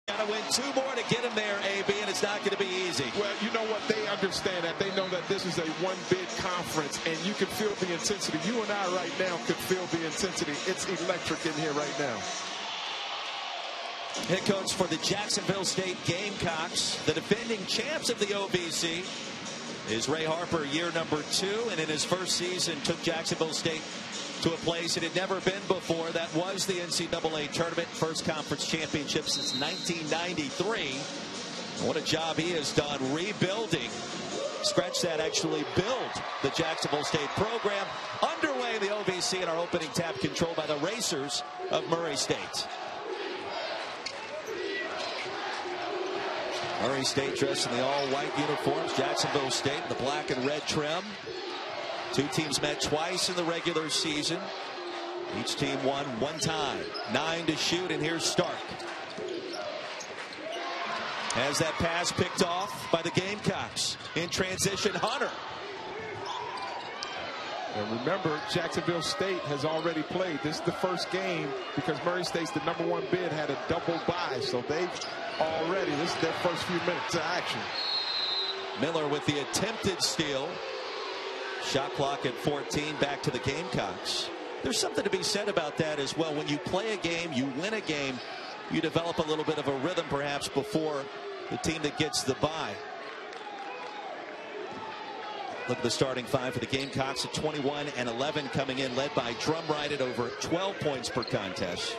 Got to win 2 more to get him there, AB, and it's not going to be easy. Well, you know what? They understand that. They know that this is a one big conference, and you can feel the intensity. You and I right now could feel the intensity. It's electric in here right now. Head coach for the Jacksonville State Gamecocks, the defending champs of the OVC, is Ray Harper, year number 2, and in his first season took Jacksonville State to a place it had never been before. That was the NCAA tournament, first conference championship since 1993. What a job he has done rebuilding. Scratch that, actually build the Jacksonville State program. Underway in the OVC in our opening tap, controlled by the Racers of Murray State. Murray State dressed in the all-white uniforms. Jacksonville State in the black and red trim. 2 teams met twice in the regular season. Each team won 1 time. 9 to shoot, and here's Stark. Has that pass picked off by the Gamecocks. In transition, Hunter. And remember, Jacksonville State has already played. This is the first game because Murray State's the #1 bid, had a double bye. So they've already, this is their first few minutes of action. Miller with the attempted steal. Shot clock at 14, back to the Gamecocks. There's something to be said about that as well. When you play a game, you win a game, you develop a little bit of a rhythm perhaps before the team that gets the bye. Look at the starting 5 for the Gamecocks at 21 and 11 coming in, led by Drumright at over 12 points per contest.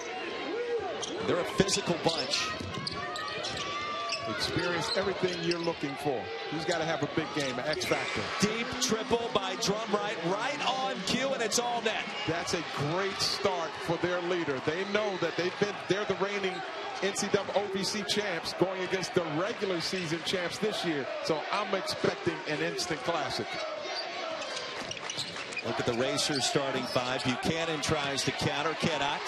They're a physical bunch. Experience everything you're looking for. He's got to have a big game, an X factor. Deep triple by Drumright, right on cue, and it's all net. That's a great start for their leader. They know that they're the reigning NCAA OVC champs going against the regular season champs this year. So I'm expecting an instant classic. Look at the Racers starting 5. Buchanan tries to counter, cannot.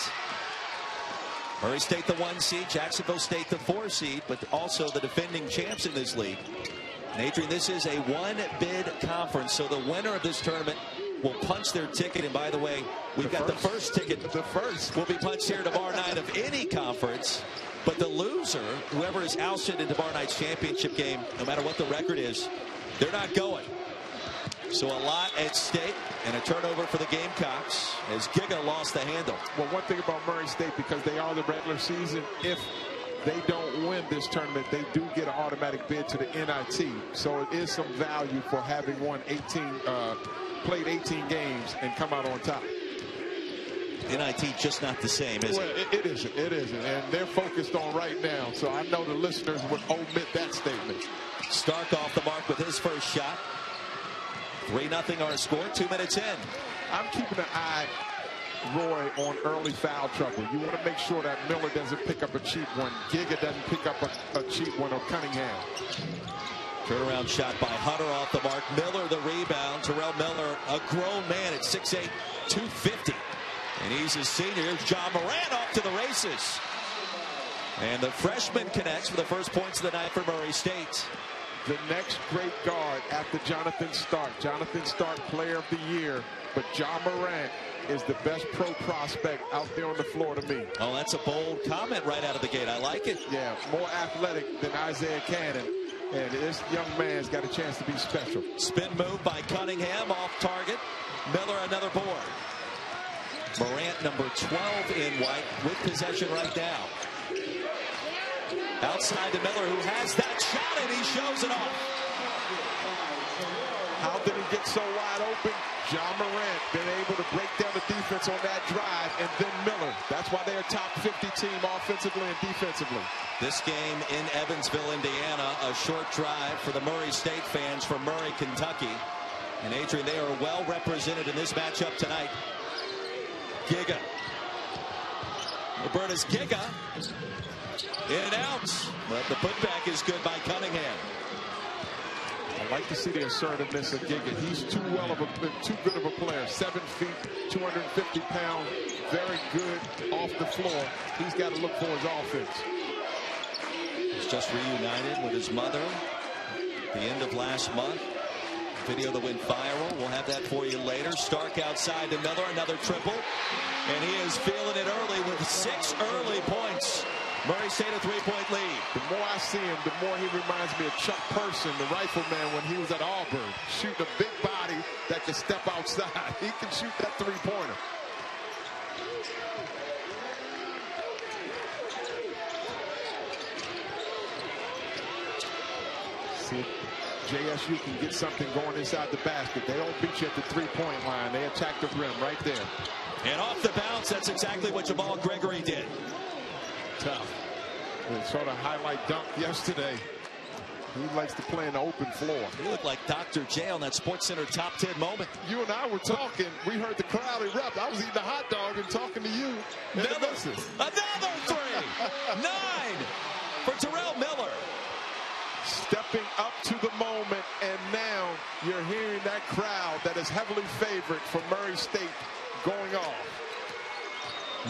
Murray State the 1 seed, Jacksonville State the 4 seed, but also the defending champs in this league. And Adrian, this is a 1-bid conference, so the winner of this tournament will punch their ticket. And by the way, we've got the first ticket. The first will be punched here tomorrow night of any conference. But the loser, whoever is ousted in tomorrow night's championship game, no matter what the record is, they're not going. So a lot at stake, and a turnover for the Gamecocks as Giga lost the handle. Well, one thing about Murray State, because they are the regular season, if they don't win this tournament, they do get an automatic bid to the NIT. So it is some value for having played 18 games and come out on top. NIT just not the same, is it? It isn't. It isn't. And they're focused on right now. So I know the listeners would omit that statement. Stark off the mark with his first shot. 3-0 our score, 2 minutes in. I'm keeping an eye, Roy, on early foul trouble. You want to make sure that Miller doesn't pick up a cheap one. Giga doesn't pick up a cheap one, or Cunningham. Turnaround shot by Hunter off the mark. Miller the rebound. Terrell Miller, a grown man at 6'8", 250. And he's a senior. Here's John Moran off to the races. And the freshman connects for the first points of the night for Murray State. The next great guard after Jonathan Stark. Jonathan Stark, player of the year. But John Morant is the best pro prospect out there on the floor to me. Oh, that's a bold comment right out of the gate. I like it. Yeah, more athletic than Isaiah Cannon. And this young man's got a chance to be special. Spin move by Cunningham off target. Miller another board. Morant number 12 in white with possession right now. Outside to Miller, who has that shot, and he shows it off. How did he get so wide open? John Morant been able to break down the defense on that drive, and then Miller. That's why they're a top 50 team offensively and defensively. This game in Evansville, Indiana, a short drive for the Murray State fans from Murray, Kentucky. And Adrian, they are well represented in this matchup tonight. Giga. Roberta's Giga. In and out. But the putback is good by Cunningham. I like to see the assertiveness of Giga. He's too good of a player. 7 feet, 250 pounds, very good off the floor. He's got to look for his offense. He's just reunited with his mother at the end of last month. Video that went viral. We'll have that for you later. Stark outside to Miller, another triple. And he is feeling it early with 6 early points. Murray State a 3-point lead. see him, the more he reminds me of Chuck Person, the rifleman, when he was at Auburn, shooting a big body that can step outside. He can shoot that three-pointer. See if JSU can get something going inside the basket. They don't beat you at the three-point line. They attack the rim right there. And off the bounce, that's exactly what Jamal Gregory did. Tough. They sort of highlight dunk yesterday. He likes to play in the open floor. He looked like Dr. J on that SportsCenter Top 10 moment. You and I were talking. We heard the crowd erupt. I was eating a hot dog and talking to you. Another three. 9 for Terrell Miller. Stepping up to the moment, and now you're hearing that crowd that is heavily favored for Murray State going off.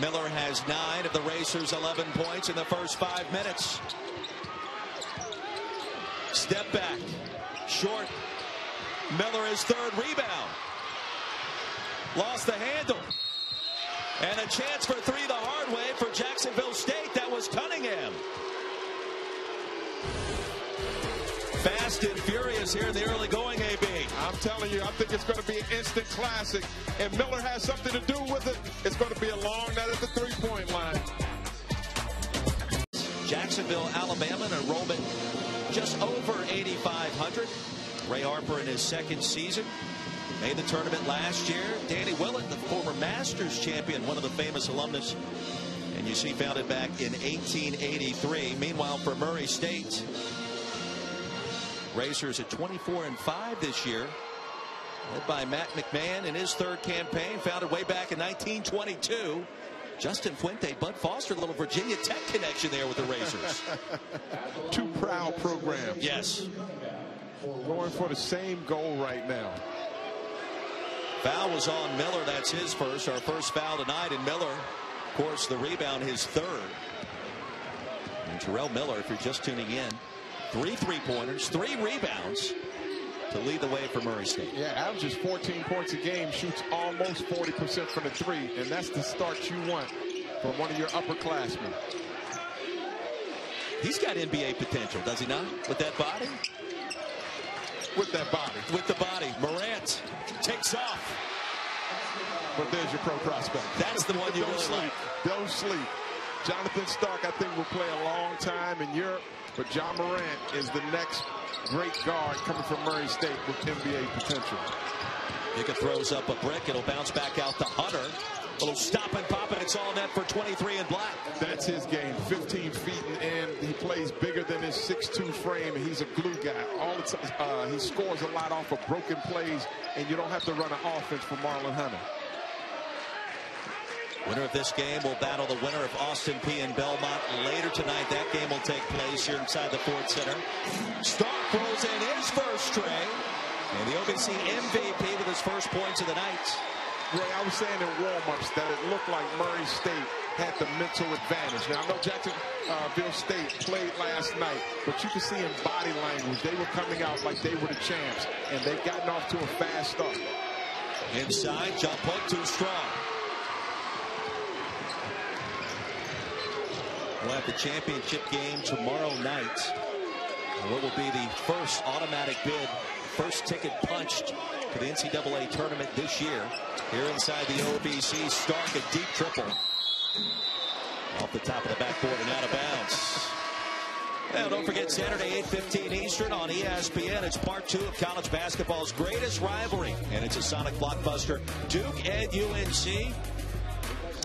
Miller has 9 of the Racers' 11 points in the first 5 minutes. Step back. Short. Miller his third rebound. Lost the handle. And a chance for 3 the hard way for Jacksonville State. That was Cunningham. Fast and furious here in the early going, AB. I'm telling you, I think it's going to be an instant classic. And Miller has something to do with it. It's going to be a long night at the three-point line. Jacksonville, Alabama, an enrollment just over 8,500. Ray Harper in his second season. Made the tournament last year. Danny Willett, the former Masters champion, one of the famous alumnus. And you see founded back in 1883. Meanwhile, for Murray State, Racers at 24-5 this year, led by Matt McMahon in his third campaign, founded way back in 1922. Justin Fuente, Bud Foster, a little Virginia Tech connection there with the Racers. 2 proud programs. Yes. Going for the same goal right now. Foul was on Miller. That's his first. Our first foul tonight. And Miller, of course, the rebound, his third. And Terrell Miller, if you're just tuning in, 3 3-pointers, 3 rebounds to lead the way for Murray State. Yeah, averages 14 points a game, shoots almost 40% from the 3, and that's the start you want from one of your upperclassmen. He's got NBA potential, does he not? With that body? With that body. With the body. Morant takes off. But there's your pro prospect. That's the one you really like. Don't sleep. Jonathan Stark, I think, will play a long time in Europe. But John Morant is the next great guard coming from Murray State with NBA potential. Nika throws up a brick. It'll bounce back out to Hunter. A little stop and pop, and it's all net for 23 in black. That's his game. 15 feet and he plays bigger than his 6'2" frame, and he's a glue guy. All the time, he scores a lot off of broken plays, and you don't have to run an offense for Marlon Hunter. Winner of this game will battle the winner of Austin P and Belmont later tonight. That game will take place here inside the Ford Center. Stark throws in his first tray. And the OVC MVP with his first points of the night. Ray, I was saying in warm-ups that it looked like Murray State had the mental advantage. Now, I know Jacksonville State played last night, but you can see in body language, they were coming out like they were the champs, and they've gotten off to a fast start. Inside, jump hook too strong. We'll have the championship game tomorrow night. What will be the first automatic bid, first ticket punched to the NCAA tournament this year. Here inside the OVC, Stark a deep triple. Off the top of the backboard and out of bounds. Well, don't forget Saturday, 8:15 Eastern on ESPN. It's part 2 of college basketball's greatest rivalry. And it's a Sonic blockbuster. Duke and UNC.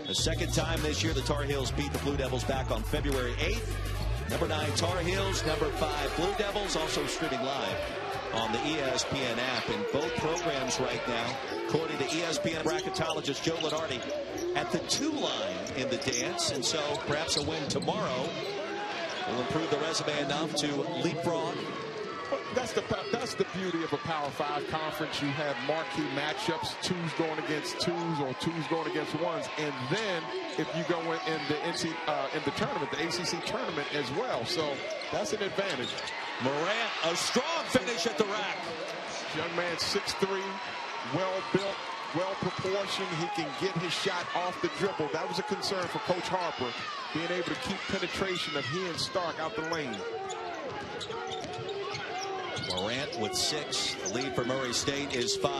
The second time this year the Tar Heels beat the Blue Devils back on February 8th. Number 9 Tar Heels, number 5 Blue Devils, also streaming live on the ESPN app. And both programs right now, according to ESPN bracketologist Joe Lenardi, at the 2 line in the dance. And so perhaps a win tomorrow will improve the resume enough to leapfrog. That's the beauty of a Power 5 conference. You have marquee matchups, 2s going against 2s or 2s going against 1s. And then if you go in the tournament, the ACC tournament as well. So that's an advantage. Morant, a strong finish at the rack. Young man, 6'3", well-built, well-proportioned. He can get his shot off the dribble. That was a concern for Coach Harper, being able to keep penetration of he and Stark out the lane. Morant with 6. The lead for Murray State is 5.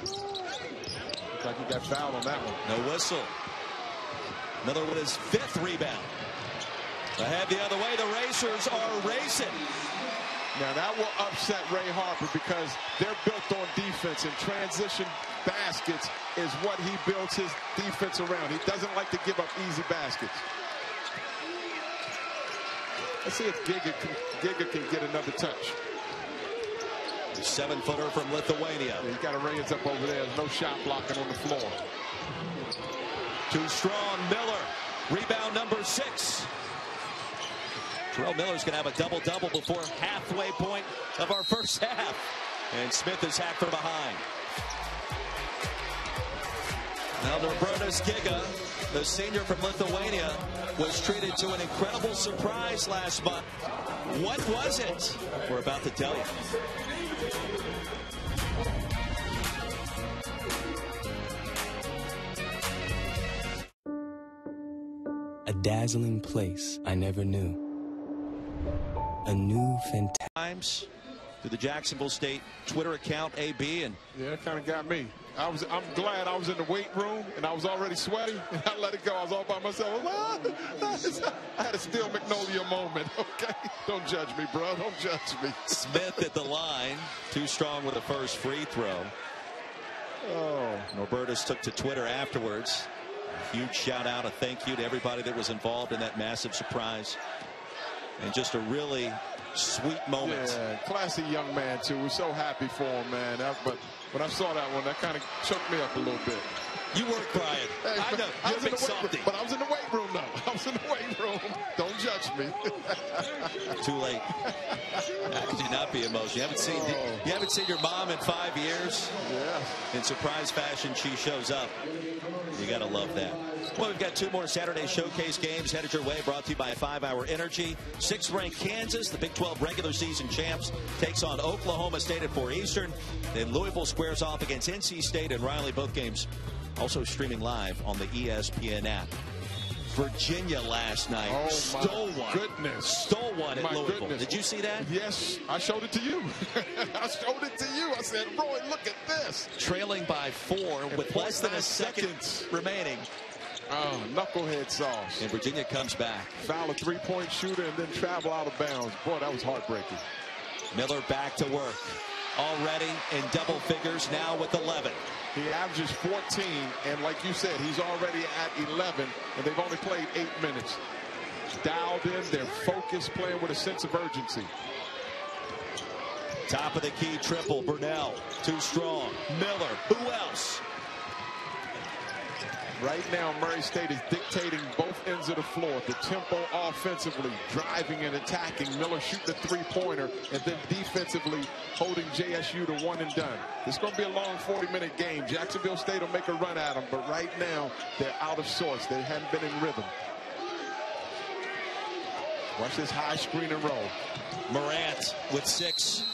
Looks like he got fouled on that one. No whistle. Miller with his 5th rebound. Ahead the other way, the Racers are racing. Now that will upset Ray Harper because they're built on defense, and transition baskets is what he builds his defense around. He doesn't like to give up easy baskets. Let's see if Giga can get another touch. The 7-footer from Lithuania. Yeah, he's got a range up over there. There's no shot blocking on the floor. Too strong, Miller. Rebound number 6. Terrell Miller's going to have a double-double before halfway point of our first half. And Smith is hacked from behind. Now Robertas Giga, the senior from Lithuania, was treated to an incredible surprise last month. What was it? We're about to tell you. A dazzling place I never knew. A new fantastic Times to the Jacksonville State Twitter account, AB, and yeah, that kind of got me. I'm glad I was in the weight room and I was already sweaty and I let it go. I was all by myself. I had a Steel Magnolia moment. Okay, don't judge me, bro. Don't judge me. Smith at the line, too strong with the first free throw. Oh, Robertas took to Twitter afterwards. A huge shout out, a thank you to everybody that was involved in that massive surprise. And just a really sweet moment. Yeah, classy young man, too. We're so happy for him, man. But when I saw that one, that kind of choked me up a little bit. You weren't crying. Hey, I know. I You're was in the weight softy. room, but I was in the weight room, though. I was in the weight room. Don't judge me. Too late. How could you not be emotional? You haven't seen your mom in 5 years. Yeah. In surprise fashion, she shows up. You got to love that. Well, we've got 2 more Saturday showcase games headed your way, brought to you by 5-Hour Energy. 6th-ranked Kansas, the Big 12 regular season champs, takes on Oklahoma State at 4 Eastern. Then Louisville squares off against NC State and Riley. Both games also streaming live on the ESPN app. Virginia last night stole one. Goodness. Stole one at Louisville. Goodness. Did you see that? Yes, I showed it to you. I showed it to you. I said, Roy, look at this. Trailing by 4 with less than a second remaining. Oh, knucklehead sauce. And Virginia comes back. Foul a 3-point shooter and then travel out of bounds. Boy, that was heartbreaking. Miller back to work. Already in double figures, now with 11. He averages 14, and like you said, he's already at 11, and they've only played 8 minutes. Dialed in, they're focused, playing with a sense of urgency. Top of the key triple, Burnell, too strong. Miller, who else? Right now, Murray State is dictating both ends of the floor. The tempo offensively, driving and attacking. Miller shooting a 3-pointer, and then defensively holding JSU to 1 and done. It's going to be a long 40-minute game. Jacksonville State will make a run at them, but right now they're out of sorts. They haven't been in rhythm. Watch this high screen and roll. Morant with 6.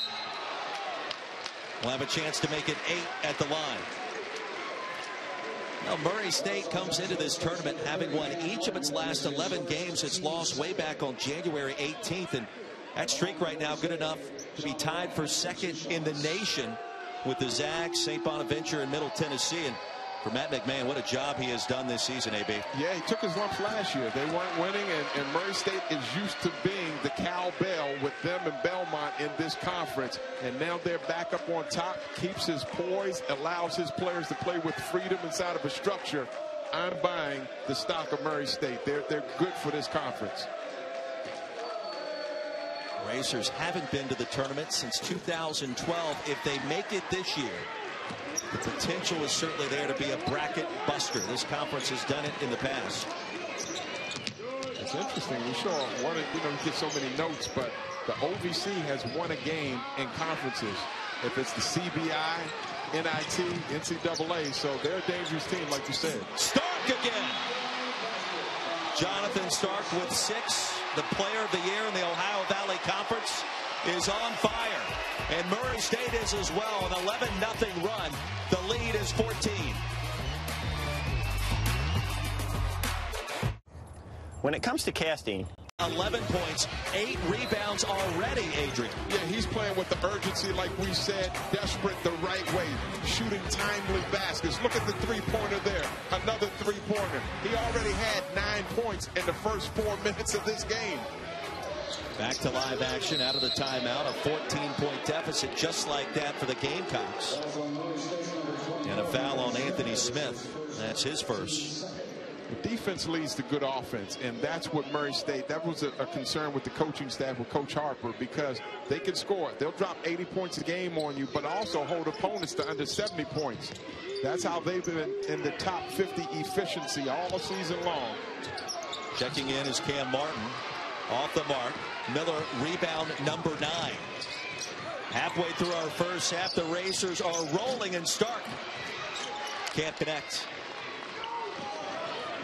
Will have a chance to make it 8 at the line. Now, Murray State comes into this tournament having won each of its last 11 games. It's lost way back on January 18th. And that streak right now good enough to be tied for 2nd in the nation with the Zags, St. Bonaventure, and Middle Tennessee. And for Matt McMahon, what a job he has done this season, AB. Yeah, he took his lumps last year. They weren't winning, and Murray State is used to being the cowbell with them and Belmont in this conference. And now they're back up on top, keeps his poise, allows his players to play with freedom inside of a structure. I'm buying the stock of Murray State. They're good for this conference. Racers haven't been to the tournament since 2012. If they make it this year, the potential is certainly there to be a bracket buster. This conference has done it in the past. It's interesting. We get so many notes, but the OVC has won a game in conferences. If it's the CBI, NIT, NCAA, so they're a dangerous team, like you said. Stark again. Jonathan Stark with 6. The player of the year in the Ohio Valley Conference is on fire. And Murray State is as well. An 11-0 run. The lead is 14. When it comes to casting, 11 points, 8 rebounds already, Adrian. Yeah, he's playing with the urgency, like we said, desperate the right way, shooting timely baskets. Look at the three-pointer there, another three-pointer. He already had 9 points in the first 4 minutes of this game. Back to live action out of the timeout, a 14-point deficit just like that for the Gamecocks. And a foul on Anthony Smith. That's his first. The defense leads to good offense, and that's what Murray State, that was a concern with the coaching staff, with Coach Harper, because they can score. They'll drop 80 points a game on you, but also hold opponents to under 70 points. That's how they've been in the top 50 efficiency all season long. Checking in is Cam Martin. Off the mark. Miller, rebound number 9. Halfway through our first half, the Racers are rolling, and Stark can't connect.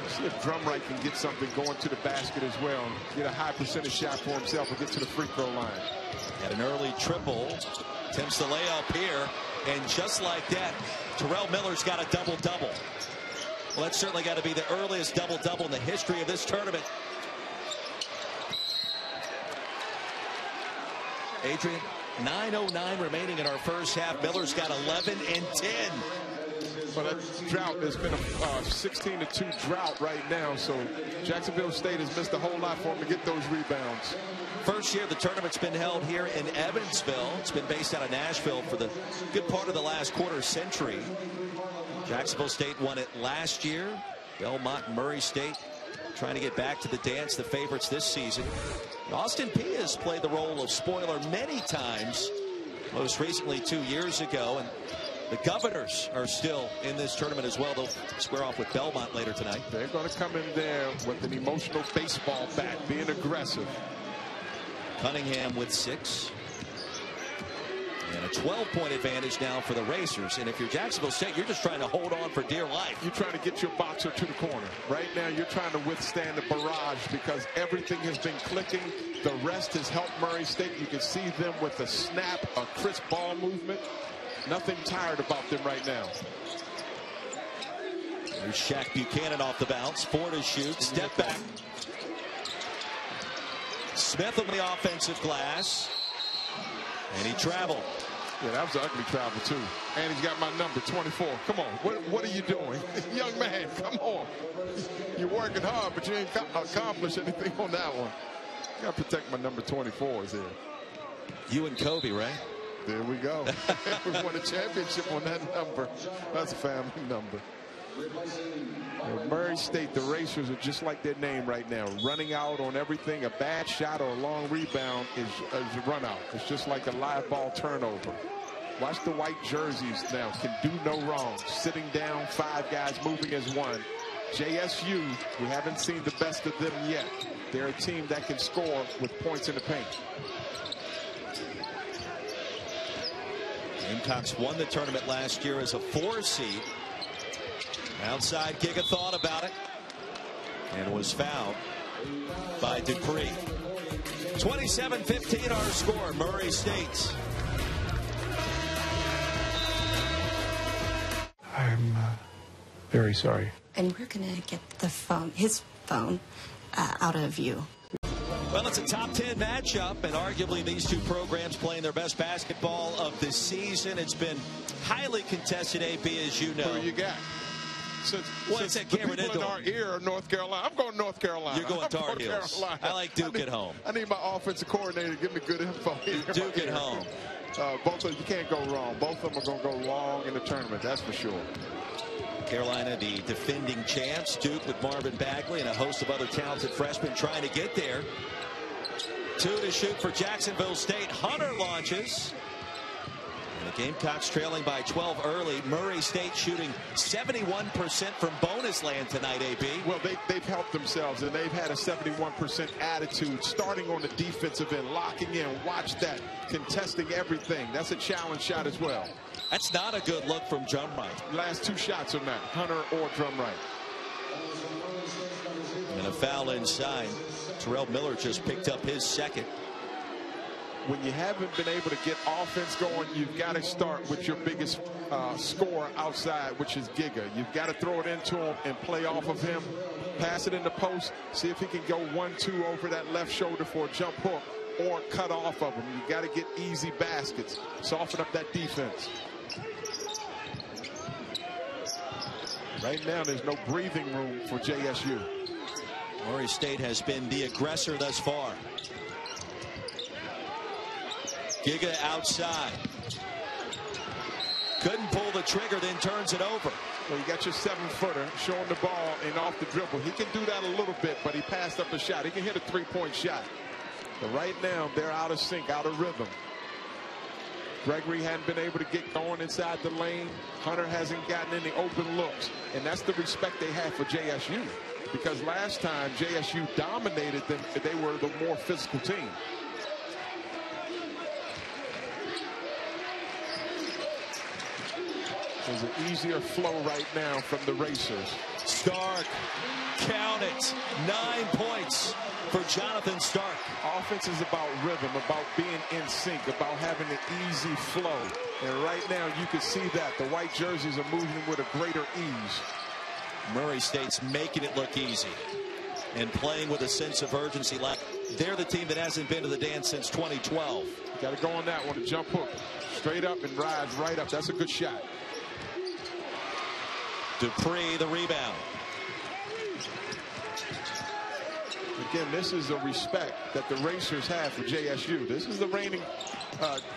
See if Drumright can get something going to the basket as well. Get a high percentage shot for himself and get to the free throw line. Had an early triple. Attempts the layup here. And just like that, Terrell Miller's got a double-double. Well, that's certainly got to be the earliest double-double in the history of this tournament. Adrian, 9:09 remaining in our first half. Miller's got 11 and 10. But a drought, there's been a 16-2 drought right now, so Jacksonville State has missed a whole lot for them to get those rebounds. First year the tournament's been held here in Evansville. It's been based out of Nashville for the good part of the last quarter century. Jacksonville State won it last year. Belmont and Murray State trying to get back to the dance, the favorites this season. Austin Peay has played the role of spoiler many times, most recently 2 years ago. And the Governors are still in this tournament as well. They'll square off with Belmont later tonight. They're going to come in there with an emotional baseball bat, being aggressive. Cunningham with 6. And a 12-point advantage now for the Racers. And if you're Jacksonville State, you're just trying to hold on for dear life. You're trying to get your boxer to the corner. Right now, you're trying to withstand the barrage because everything has been clicking. The rest has helped Murray State. You can see them with a snap, a crisp ball movement. Nothing tired about them right now. There's Shaq Buchanan off the bounce. 4 to shoot. Step back. Smith on the offensive glass. And he traveled. Yeah, that was an ugly travel, too. And he's got my number, 24. Come on. What are you doing? Young man, come on. You're working hard, but you ain't accomplished anything on that one. You got to protect my number 24 is there. You and Kobe, right? There we go. We won a championship on that number. That's a family number. Murray State, the Racers are just like their name right now, running out on everything. A bad shot or a long rebound is a run out. It's just like a live ball turnover. Watch the white jerseys now, can do no wrong. Sitting down, 5 guys moving as one. JSU, we haven't seen the best of them yet. They're a team that can score with points in the paint. Gamecocks won the tournament last year as a 4 seed. Outside Giga thought about it and was fouled by Dupree. 27-15 our score. Murray State. I'm very sorry. And we're going to get the phone, his phone, out of you. Well, it's a top 10 matchup, and arguably these two programs playing their best basketball of the season. It's been highly contested, AB, as you know. Who you got? Since at the Cameron people in our ear are North Carolina. I'm going North Carolina. You're going Tar Heels. I like Duke at home. I need my offensive coordinator to give me good info. Duke at home. Both of you can't go wrong. Both of them are going to go long in the tournament. That's for sure. Carolina, the defending champs. Duke with Marvin Bagley and a host of other talented freshmen trying to get there. 2 to shoot for Jacksonville State. Hunter launches. And the Gamecocks trailing by 12 early. Murray State shooting 71% from bonus land tonight, AB. Well, they've helped themselves, and they've had a 71% attitude, starting on the defensive end, locking in. Watch that, contesting everything. That's a challenge shot as well. That's not a good look from Drumright. Last 2 shots are not, Hunter or Drumright. And a foul inside. Terrell Miller just picked up his second. when you haven't been able to get offense going, you've got to start with your biggest scorer outside, which is Giga. You've got to throw it into him and play off of him. Pass it in the post. See if he can go 1-2 over that left shoulder for a jump hook or cut off of him. You've got to get easy baskets. Soften up that defense. Right now, there's no breathing room for JSU. Murray State has been the aggressor thus far. Giga outside. Couldn't pull the trigger, then turns it over. Well, you got your 7-footer showing the ball and off the dribble. He can do that a little bit, but he passed up a shot. He can hit a 3-point shot. But right now, they're out of sync, out of rhythm. Gregory hadn't been able to get going inside the lane. Hunter hasn't gotten any open looks. And that's the respect they have for JSU. Because last time JSU dominated them, they were the more physical team. There's an easier flow right now from the Racers. Stark, count it. 9 points for Jonathan Stark. Offense is about rhythm, about being in sync, about having an easy flow. And right now you can see that. The white jerseys are moving with a greater ease. Murray State's making it look easy and playing with a sense of urgency. Like they're the team that hasn't been to the dance since 2012. Got to go on that one, a jump hook. Straight up and rise right up. That's a good shot. Dupree, the rebound. Again, this is a respect that the Racers have for JSU. This is the reigning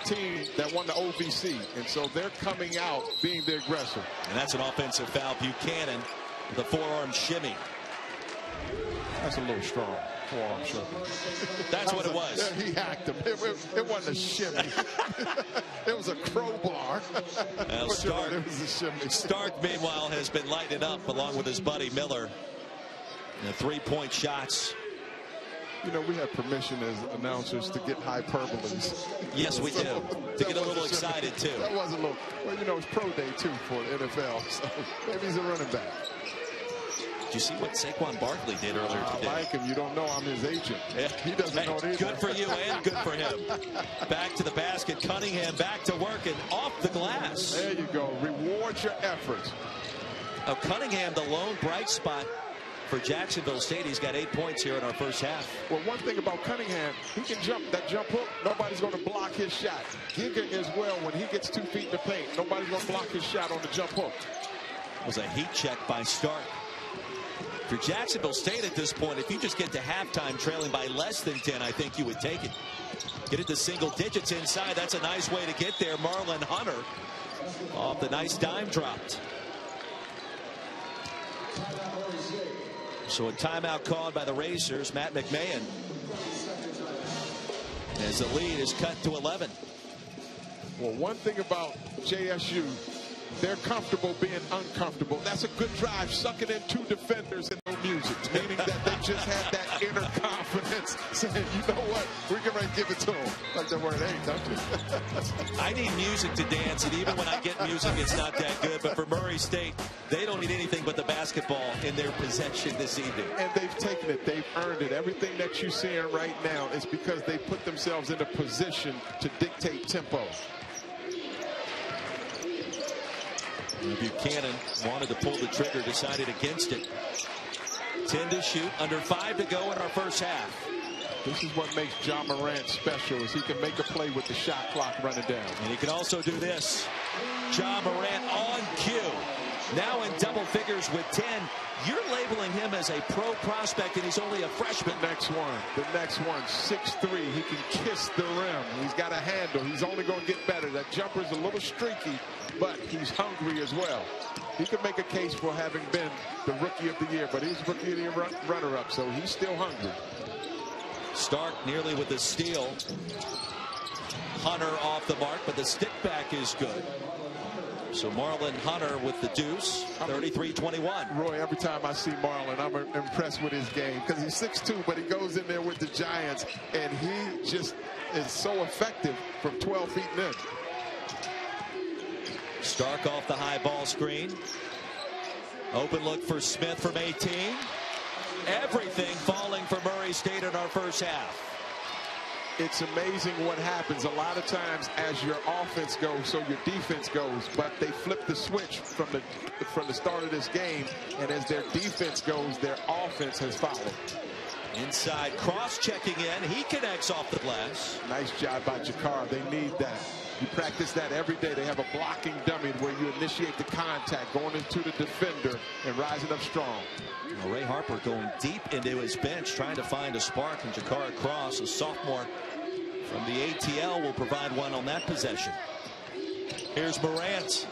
team that won the OVC, and so they're coming out being the aggressor. And that's an offensive foul. Buchanan, the forearm shimmy. That's a little strong. Forearm shimmy. That's what it was. He hacked him. It wasn't a shimmy. It was a crowbar. Well, Stark, it was a shimmy. Stark, meanwhile, has been lighting up along with his buddy Miller. And the 3-point shots. You know, we have permission as announcers to get hyperboles. Yes, we do. To get a little excited, too. That was a little, well, you know, it's pro day, too, for the NFL. So maybe he's a running back. Did you see what Saquon Barkley did earlier today? I like him. You don't know I'm his agent. Yeah. He doesn't know it either. Good for you and good for him. Back to the basket. Cunningham back to work and off the glass. There you go. Reward your efforts. Oh, Cunningham, the lone bright spot for Jacksonville State. He's got 8 points here in our first half. Well, one thing about Cunningham, he can jump that jump hook. Nobody's going to block his shot. Giga as well, when he gets 2 feet in the paint, nobody's going to block his shot on the jump hook. It was a heat check by Stark. For Jacksonville State at this point, if you just get to halftime trailing by less than 10, I think you would take it. Get it to single digits inside. That's a nice way to get there. Marlon Hunter off the nice dime dropped. So a timeout called by the Racers. Matt McMahon, as the lead is cut to 11. Well, one thing about JSU, they're comfortable being uncomfortable. That's a good drive, sucking in 2 defenders and no music, meaning that they just have that inner confidence, saying, you know what, we're going to give it to them. Like the word ain't, don't you? I need music to dance, and even when I get music, it's not that good. But for Murray State, they don't need anything but the basketball in their possession this evening. And they've taken it. They've earned it. Everything that you're seeing right now is because they put themselves in a position to dictate tempo. Buchanan wanted to pull the trigger, decided against it. 10 to shoot, under 5 to go in our first half. This is what makes John Morant special, is he can make a play with the shot clock running down. And he can also do this. John Morant on cue. Now in double figures with 10. You're labeling him as a pro prospect, and he's only a freshman. The next one, 6'3". He can kiss the rim. He's got a handle. He's only going to get better. That jumper's a little streaky, but he's hungry as well. He could make a case for having been the rookie of the year, but he's rookie of the year runner-up, so he's still hungry. Stark nearly with the steal. Hunter off the mark, but the stick back is good. So Marlon Hunter with the deuce, 33-21. Roy, every time I see Marlon, I'm impressed with his game because he's 6'2", but he goes in there with the Giants, and he just is so effective from 12 feet in. Stark off the high ball screen. Open look for Smith from 18. Everything falling for Murray State in our first half. it's amazing what happens a lot of times as your offense goes, so your defense goes. But they flip the switch from the start of this game, and as their defense goes, their offense has followed. Inside, cross checking in. He connects off the glass. Nice job by Jakar. They need that. You practice that every day. They have a blocking dummy where you initiate the contact, going into the defender and rising up strong. Well, Ray Harper going deep into his bench, trying to find a spark, and Jakar Cross, a sophomore from the ATL, will provide one on that possession. Here's Morant.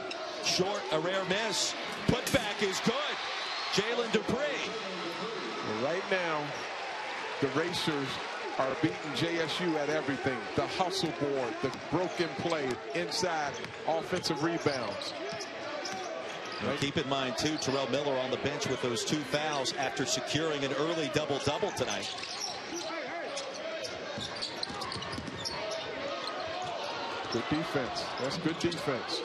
Short, a rare miss. Put back is good. Jalen Dupree. Well, right now, the Racers are beating JSU at everything. The hustle board, the broken play, inside offensive rebounds. Right. Keep in mind, too, Terrell Miller on the bench with those 2 fouls after securing an early double-double tonight. Good defense. That's good defense.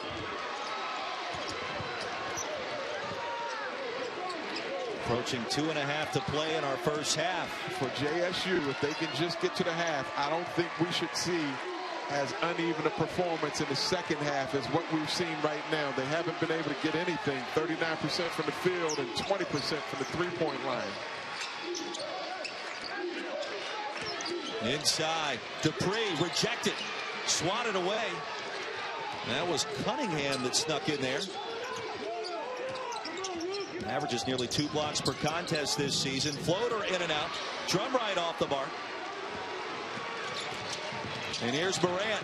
Approaching 2.5 to play in our first half. For JSU, if they can just get to the half, I don't think we should see as uneven a performance in the second half as what we've seen right now. They haven't been able to get anything. 39% from the field and 20% from the three-point line. Inside, Dupree rejected, swatted away. That was Cunningham that snuck in there. Averages nearly 2 blocks per contest this season. Floater in and out. Drum right off the mark. And here's Morant.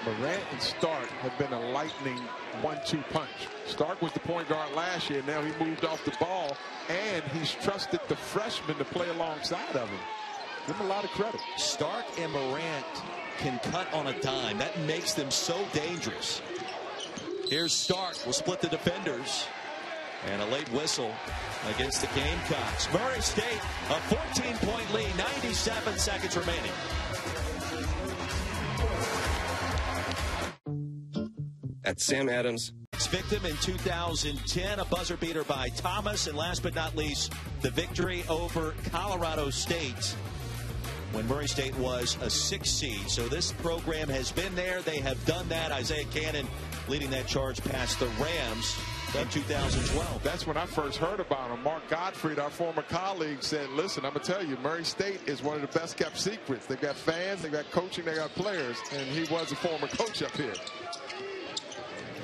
Morant and Stark have been a lightning 1-2 punch. Stark was the point guard last year. Now he moved off the ball, and he's trusted the freshman to play alongside of him. Give him a lot of credit. Stark and Morant can cut on a dime. That makes them so dangerous. Here's Stark. Will split the defenders. And a late whistle against the Gamecocks. Murray State, a 14-point lead, 97 seconds remaining. At Sam Adams. Victim in 2010, a buzzer beater by Thomas. And last but not least, the victory over Colorado State when Murray State was a 6 seed. So this program has been there. They have done that. Isaiah Cannon leading that charge past the Rams in 2012. That's when I first heard about him. Mark Gottfried, our former colleague, said, listen, I'm going to tell you, Murray State is one of the best kept secrets. They've got fans, they've got coaching, they got players, and he was a former coach up here.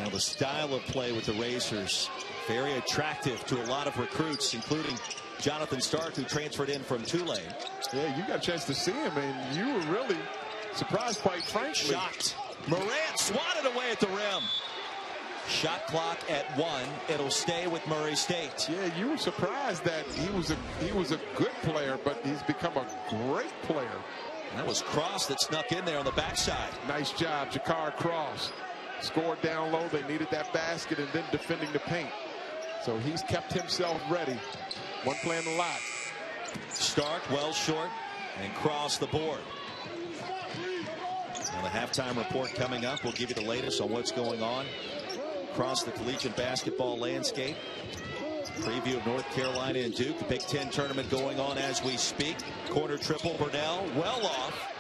Now the style of play with the Racers, very attractive to a lot of recruits, including Jonathan Stark, who transferred in from Tulane. Yeah, you got a chance to see him, and you were really surprised, quite frankly. Shocked. Morant swatted away at the rim. Shot clock at 1. It'll stay with Murray State. Yeah, you were surprised that he was a good player, but he's become a great player. That was Cross that snuck in there on the backside. Nice job, Jakar Cross. Scored down low. They needed that basket and then defending the paint. So he's kept himself ready. One play in the lot. Stark well short and Cross the board. Now the halftime report coming up. We'll give you the latest on what's going on across the collegiate basketball landscape. Preview of North Carolina and Duke. The Big Ten tournament going on as we speak. Corner triple, Burnell well off.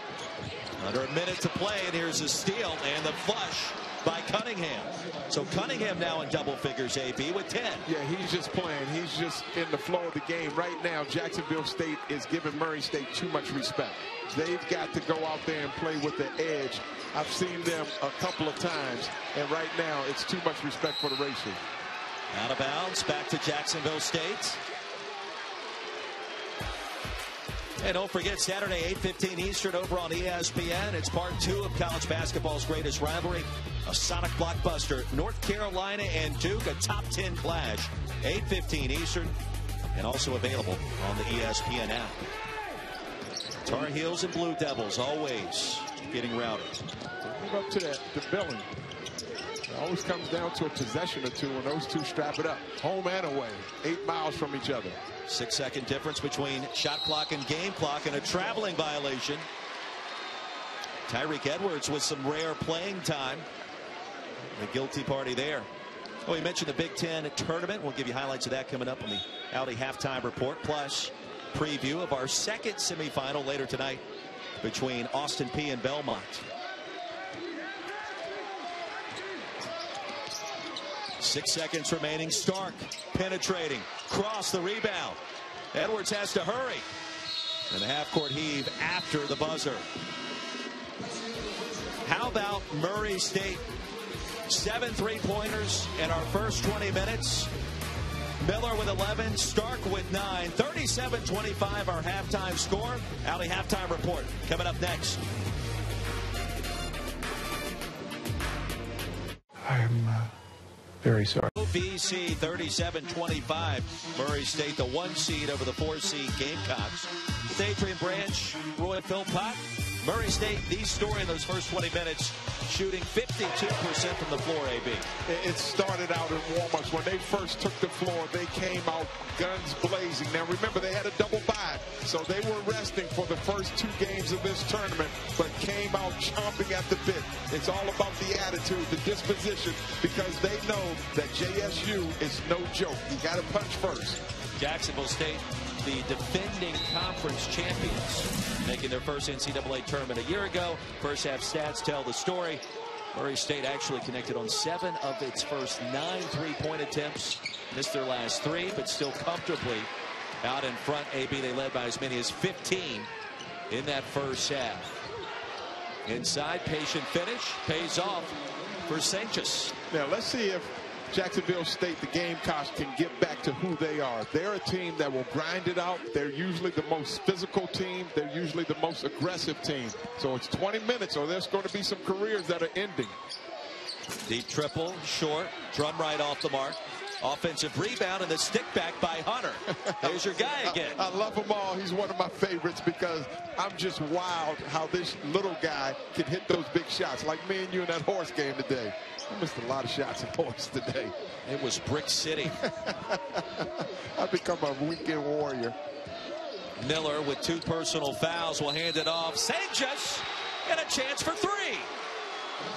Under a minute to play, and here's a steal and the flush by Cunningham. So Cunningham now in double figures, AB, with 10. Yeah, he's just playing. He's just in the flow of the game. Right now, Jacksonville State is giving Murray State too much respect. They've got to go out there and play with the edge. I've seen them a couple of times, and right now it's too much respect for the Racers. Out of bounds, back to Jacksonville State. And don't forget, Saturday, 8:15 Eastern over on ESPN. It's part 2 of college basketball's greatest rivalry. A sonic blockbuster. North Carolina and Duke, a top 10 clash. 8:15 Eastern. And also available on the ESPN app. Tar Heels and Blue Devils always getting rowdy. Move up to the billing. It always comes down to a possession or two when those two strap it up. Home and away. 8 miles from each other. 6-second difference between shot clock and game clock, and a traveling violation. Tyreek Edwards with some rare playing time. The guilty party there. Oh, we mentioned the Big Ten tournament. We'll give you highlights of that coming up on the Audi halftime report. Plus, preview of our second semifinal later tonight between Austin Peay and Belmont. 6 seconds remaining. Stark penetrating, cross the rebound. Edwards has to hurry. And a half-court heave after the buzzer. How about Murray State? 7 3-pointers in our first 20 minutes. Miller with 11, Stark with 9. 37-25 our halftime score. Alley halftime report coming up next. I am very sorry. OVC 37-25. Murray State the 1 seed over the 4 seed Gamecocks. With Adrian Branch, Roy Philpott. Murray State, the story in those first 20 minutes, shooting 52% from the floor, AB. It started out in warm-ups. When they first took the floor, they came out guns blazing. Now, remember, they had a double bye, so they were resting for the first 2 games of this tournament, but came out chomping at the bit. It's all about the attitude, the disposition, because they know that JSU is no joke. You got to punch first. Jacksonville State, the defending conference champions, making their first NCAA tournament a year ago. First half stats tell the story. Murray State actually connected on 7 of its first 9 3-point attempts. Missed their last 3, but still comfortably out in front. AB, they led by as many as 15 in that first half. Inside, patient finish pays off for Sanchez. Now, let's see if Jacksonville State, the Gamecocks, can get back to who they are. They're a team that will grind it out. They're usually the most physical team. They're usually the most aggressive team. So it's 20 minutes, or there's going to be some careers that are ending. Deep triple, short, drum right off the mark. Offensive rebound and the stick back by Hunter. There's your guy again. I love him all. He's one of my favorites because I'm just wild how this little guy can hit those big shots, like me and you in that horse game today. I missed a lot of shots at horse today. It was Brick City. I've become a weekend warrior. Miller with 2 personal fouls will hand it off. Sanchez and a chance for 3.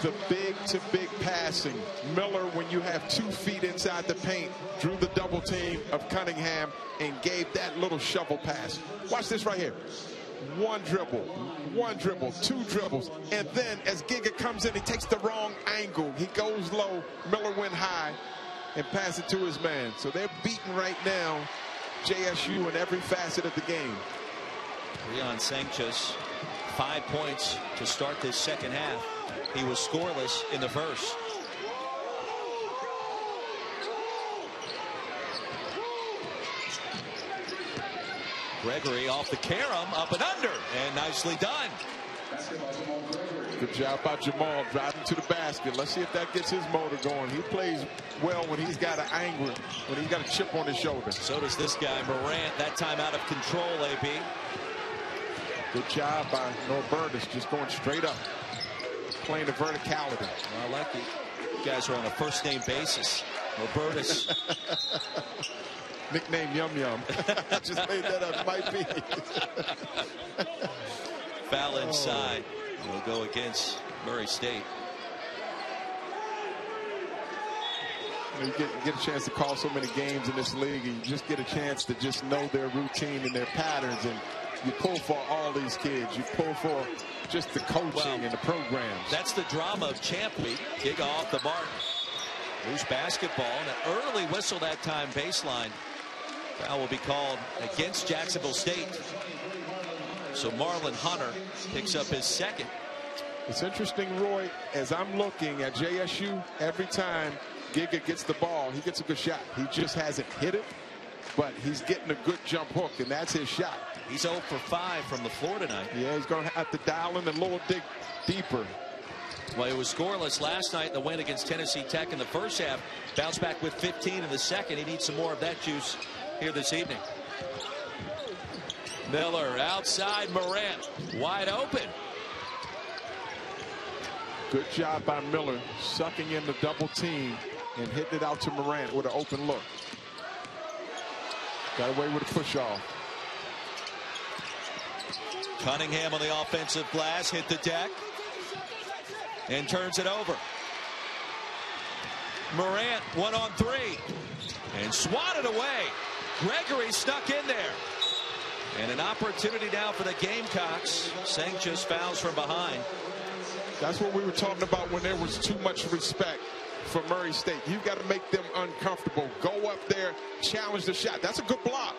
The big-to-big passing. Miller, when you have 2 feet inside the paint, drew the double team of Cunningham and gave that little shovel pass. Watch this right here. 1 dribble, 2 dribbles, and then as Giga comes in, he takes the wrong angle. He goes low, Miller went high, and pass it to his man. So they're beating right now JSU in every facet of the game. Leon Sanchez, 5 points to start this second half. He was scoreless in the first. Gregory off the carom, up and under, and nicely done. Good job by Jamal driving to the basket. Let's see if that gets his motor going. He plays well when he's got an angle, when he's got a chip on his shoulder. So does this guy, Morant, that time out of control, AB. Good job by Norbertus, just going straight up, playing the verticality. Well, I like it. You guys are on a first-name basis. Norbertus. Nickname Yum Yum. I just made that up. Might be. Foul inside. Will go against Murray State. You get a chance to call so many games in this league, and you just get a chance to just know their routine and their patterns, and you pull for all these kids. You pull for just the coaching and the programs. That's the drama of Champ Week. Giga off the mark. Loose basketball, and an early whistle that time baseline. Foul will be called against Jacksonville State. So Marlon Hunter picks up his second. It's interesting, Roy, as I'm looking at JSU, every time Giga gets the ball, he gets a good shot. He just hasn't hit it, but he's getting a good jump hook, and that's his shot. He's 0 for 5 from the floor tonight. Yeah, he's going to have to dial in a little deeper. Well, it was scoreless last night in the win against Tennessee Tech in the first half. Bounced back with 15 in the second. He needs some more of that juice here this evening. Miller outside, Morant wide open. Good job by Miller, sucking in the double team and hitting it out to Morant with an open look. Got away with a push off. Cunningham on the offensive glass, hit the deck and turns it over. Morant 1-on-3 and swatted away. Gregory stuck in there. And an opportunity now for the Gamecocks. Sang just fouls from behind. That's what we were talking about when there was too much respect for Murray State. You've got to make them uncomfortable. Go up there, challenge the shot. That's a good block.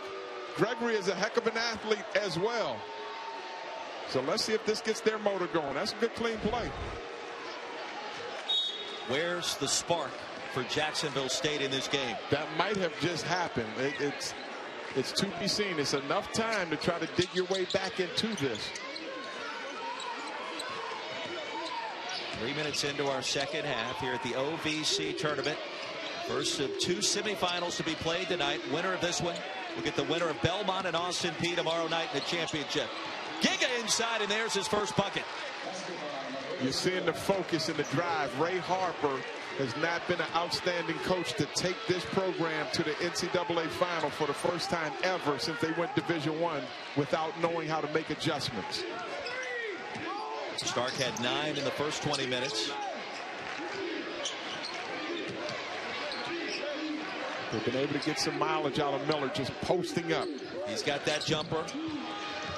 Gregory is a heck of an athlete as well. So let's see if this gets their motor going. That's a good clean play. Where's the spark for Jacksonville State in this game? That might have just happened. It's to be seen. It's enough time to try to dig your way back into this. 3 minutes into our second half here at the OVC tournament. First of 2 semifinals to be played tonight. Winner of this one will get the winner of Belmont and Austin Peay tomorrow night in the championship. Giga inside, and there's his first bucket. You're seeing the focus and the drive. Ray Harper has not been an outstanding coach to take this program to the NCAA final for the first time ever since they went Division I without knowing how to make adjustments. Stark had 9 in the first 20 minutes. They've been able to get some mileage out of Miller just posting up. He's got that jumper.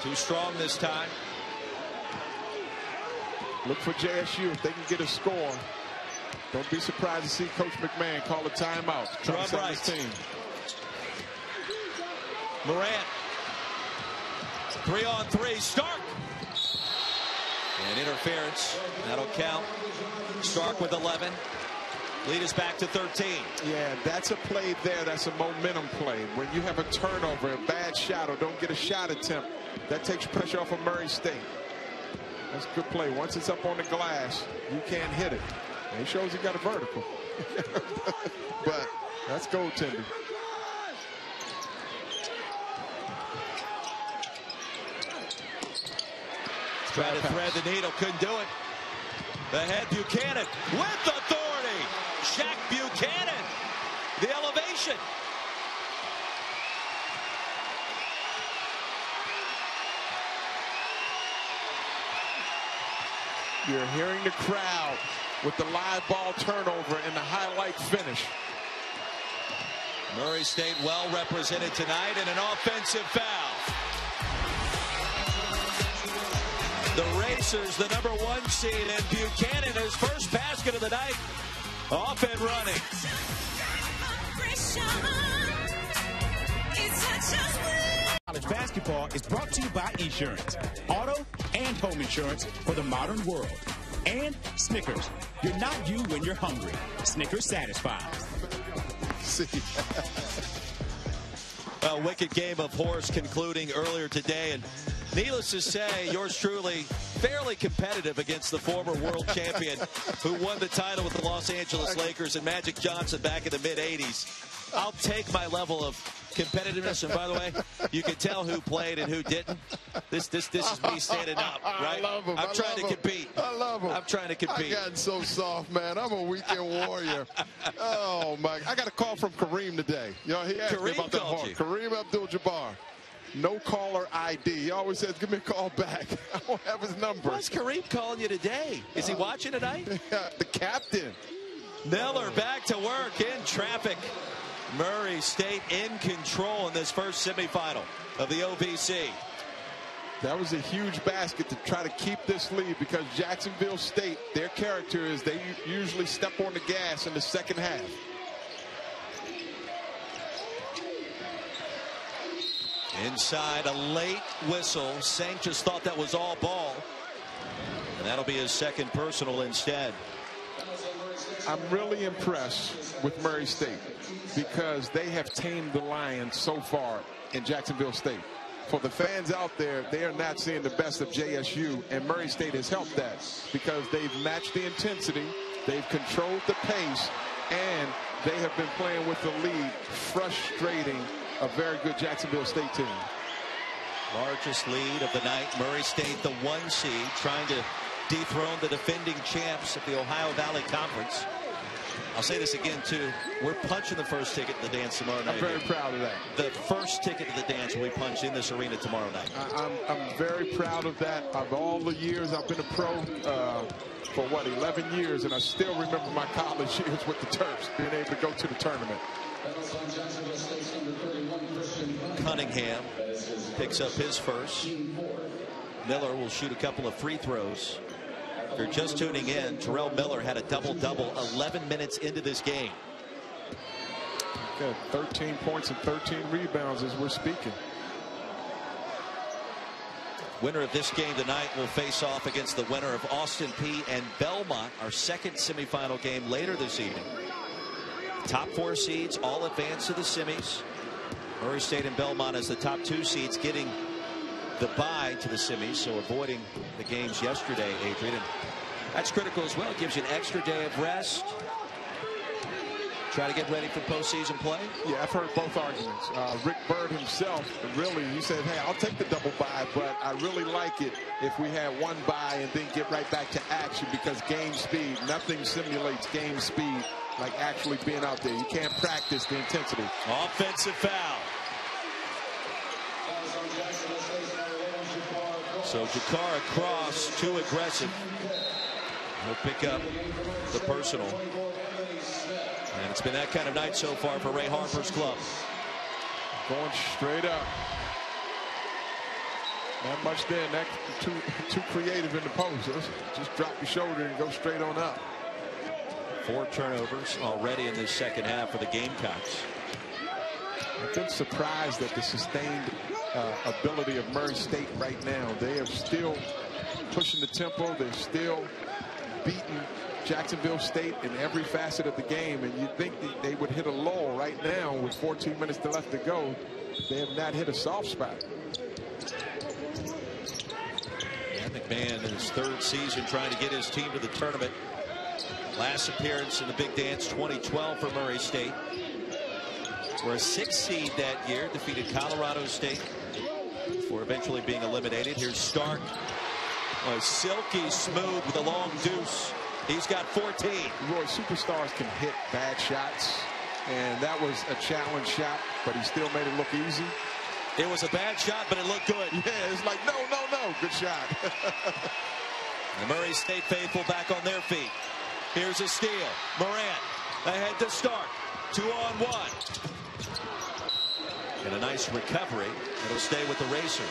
Too strong this time. Look for JSU if they can get a score. Don't be surprised to see Coach McMahon call a timeout. Trying to set his team. Morant. 3-on-3. Stark. And interference. That'll count. Stark with 11. Lead is back to 13. Yeah, that's a play there. That's a momentum play. When you have a turnover, a bad shot, or don't get a shot attempt, that takes pressure off of Murray State. That's a good play. Once it's up on the glass, you can't hit it. And he shows he got a vertical. But that's goaltending. Trying to thread the needle, couldn't do it. The head, Buchanan with authority. Shaq Buchanan, the elevation. You're hearing the crowd with the live ball turnover and the highlight finish. Murray State well represented tonight, and an offensive foul. The Racers, the #1 seed, and Buchanan, his first basket of the night, off and running. College basketball is brought to you by Insurance, auto and home insurance for the modern world. And Snickers, you're not you when you're hungry. Snickers satisfies. A wicked game of horse concluding earlier today, and needless to say, yours truly fairly competitive against the former world champion who won the title with the Los Angeles Lakers and Magic Johnson back in the mid-'80s. I'll take my level of competitiveness, and by the way, you can tell who played and who didn't. This is me standing up, right? I love him. I'm trying to compete. I love him. I'm trying to compete. I've gotten so soft, man. I'm a weekend warrior. Oh, my. I got a call from Kareem today. You know, he asked me about that horse. Kareem Abdul-Jabbar. No caller ID. He always says, give me a call back. I don't have his number. What's Kareem calling you today? Is he watching tonight? The captain. Miller back to work in traffic. Murray State in control in this first semifinal of the OVC. That was a huge basket to try to keep this lead, because Jacksonville State, their character is they usually step on the gas in the second half. Inside, a late whistle. Sang just thought that was all ball. And that'll be his second personal instead. I'm really impressed with Murray State because they have tamed the Lions so far in Jacksonville State. For the fans out there, they are not seeing the best of JSU, and Murray State has helped that because they've matched the intensity, they've controlled the pace, and they have been playing with the lead, frustrating a very good Jacksonville State team. Largest lead of the night. Murray State, the 1 seed, trying to dethrone the defending champs of the Ohio Valley Conference. I'll say this again, too. We're punching the first ticket to the dance tomorrow night. I'm very proud of that. The first ticket to the dance will be punched in this arena tomorrow night. I'm very proud of that. Of all the years I've been a pro, for what, 11 years, and I still remember my college years with the Terps, being able to go to the tournament. Cunningham picks up his first. Miller will shoot a couple of free throws. If you're just tuning in, Terrell Miller had a double-double 11 minutes into this game. Got 13 points and 13 rebounds as we're speaking. Winner of this game tonight will face off against the winner of Austin Peay and Belmont, our second semifinal game later this evening. Top 4 seeds all advance to the semis. Murray State and Belmont as the top 2 seeds getting the bye to the semis, so avoiding the games yesterday, Adrian. And that's critical as well. It gives you an extra day of rest. Try to get ready for postseason play. Yeah, I've heard both arguments. Rick Byrd himself, really, he said, hey, I'll take the double bye, but I really like it if we had one bye and then get right back to action, because game speed, nothing simulates game speed like actually being out there. You can't practice the intensity. Offensive foul. So Jakar across, too aggressive. He'll pick up the personal. And it's been that kind of night so far for Ray Harper's club. Going straight up. Not much there. That too creative in the post. Just drop your shoulder and go straight on up. 4 turnovers already in this second half for the Gamecocks. I've been surprised at the sustained ability of Murray State right now. They are still pushing the tempo. They're still beating Jacksonville State in every facet of the game, and you'd think that they would hit a lull right now with 14 minutes left to go. They have not hit a soft spot. Yeah, McMahon in his 3rd season trying to get his team to the tournament. Last appearance in the Big Dance 2012 for Murray State. We're a 6th seed that year, defeated Colorado State before eventually being eliminated. Here's Stark. Oh, silky smooth with a long deuce. He's got 14. Roy, superstars can hit bad shots, and that was a challenge shot, but he still made it look easy. It was a bad shot, but it looked good. Yeah, it's like, no, good shot. The Murray State faithful back on their feet. Here's a steal. Morant ahead to Stark. 2-on-1. And a nice recovery. It'll stay with the Racers.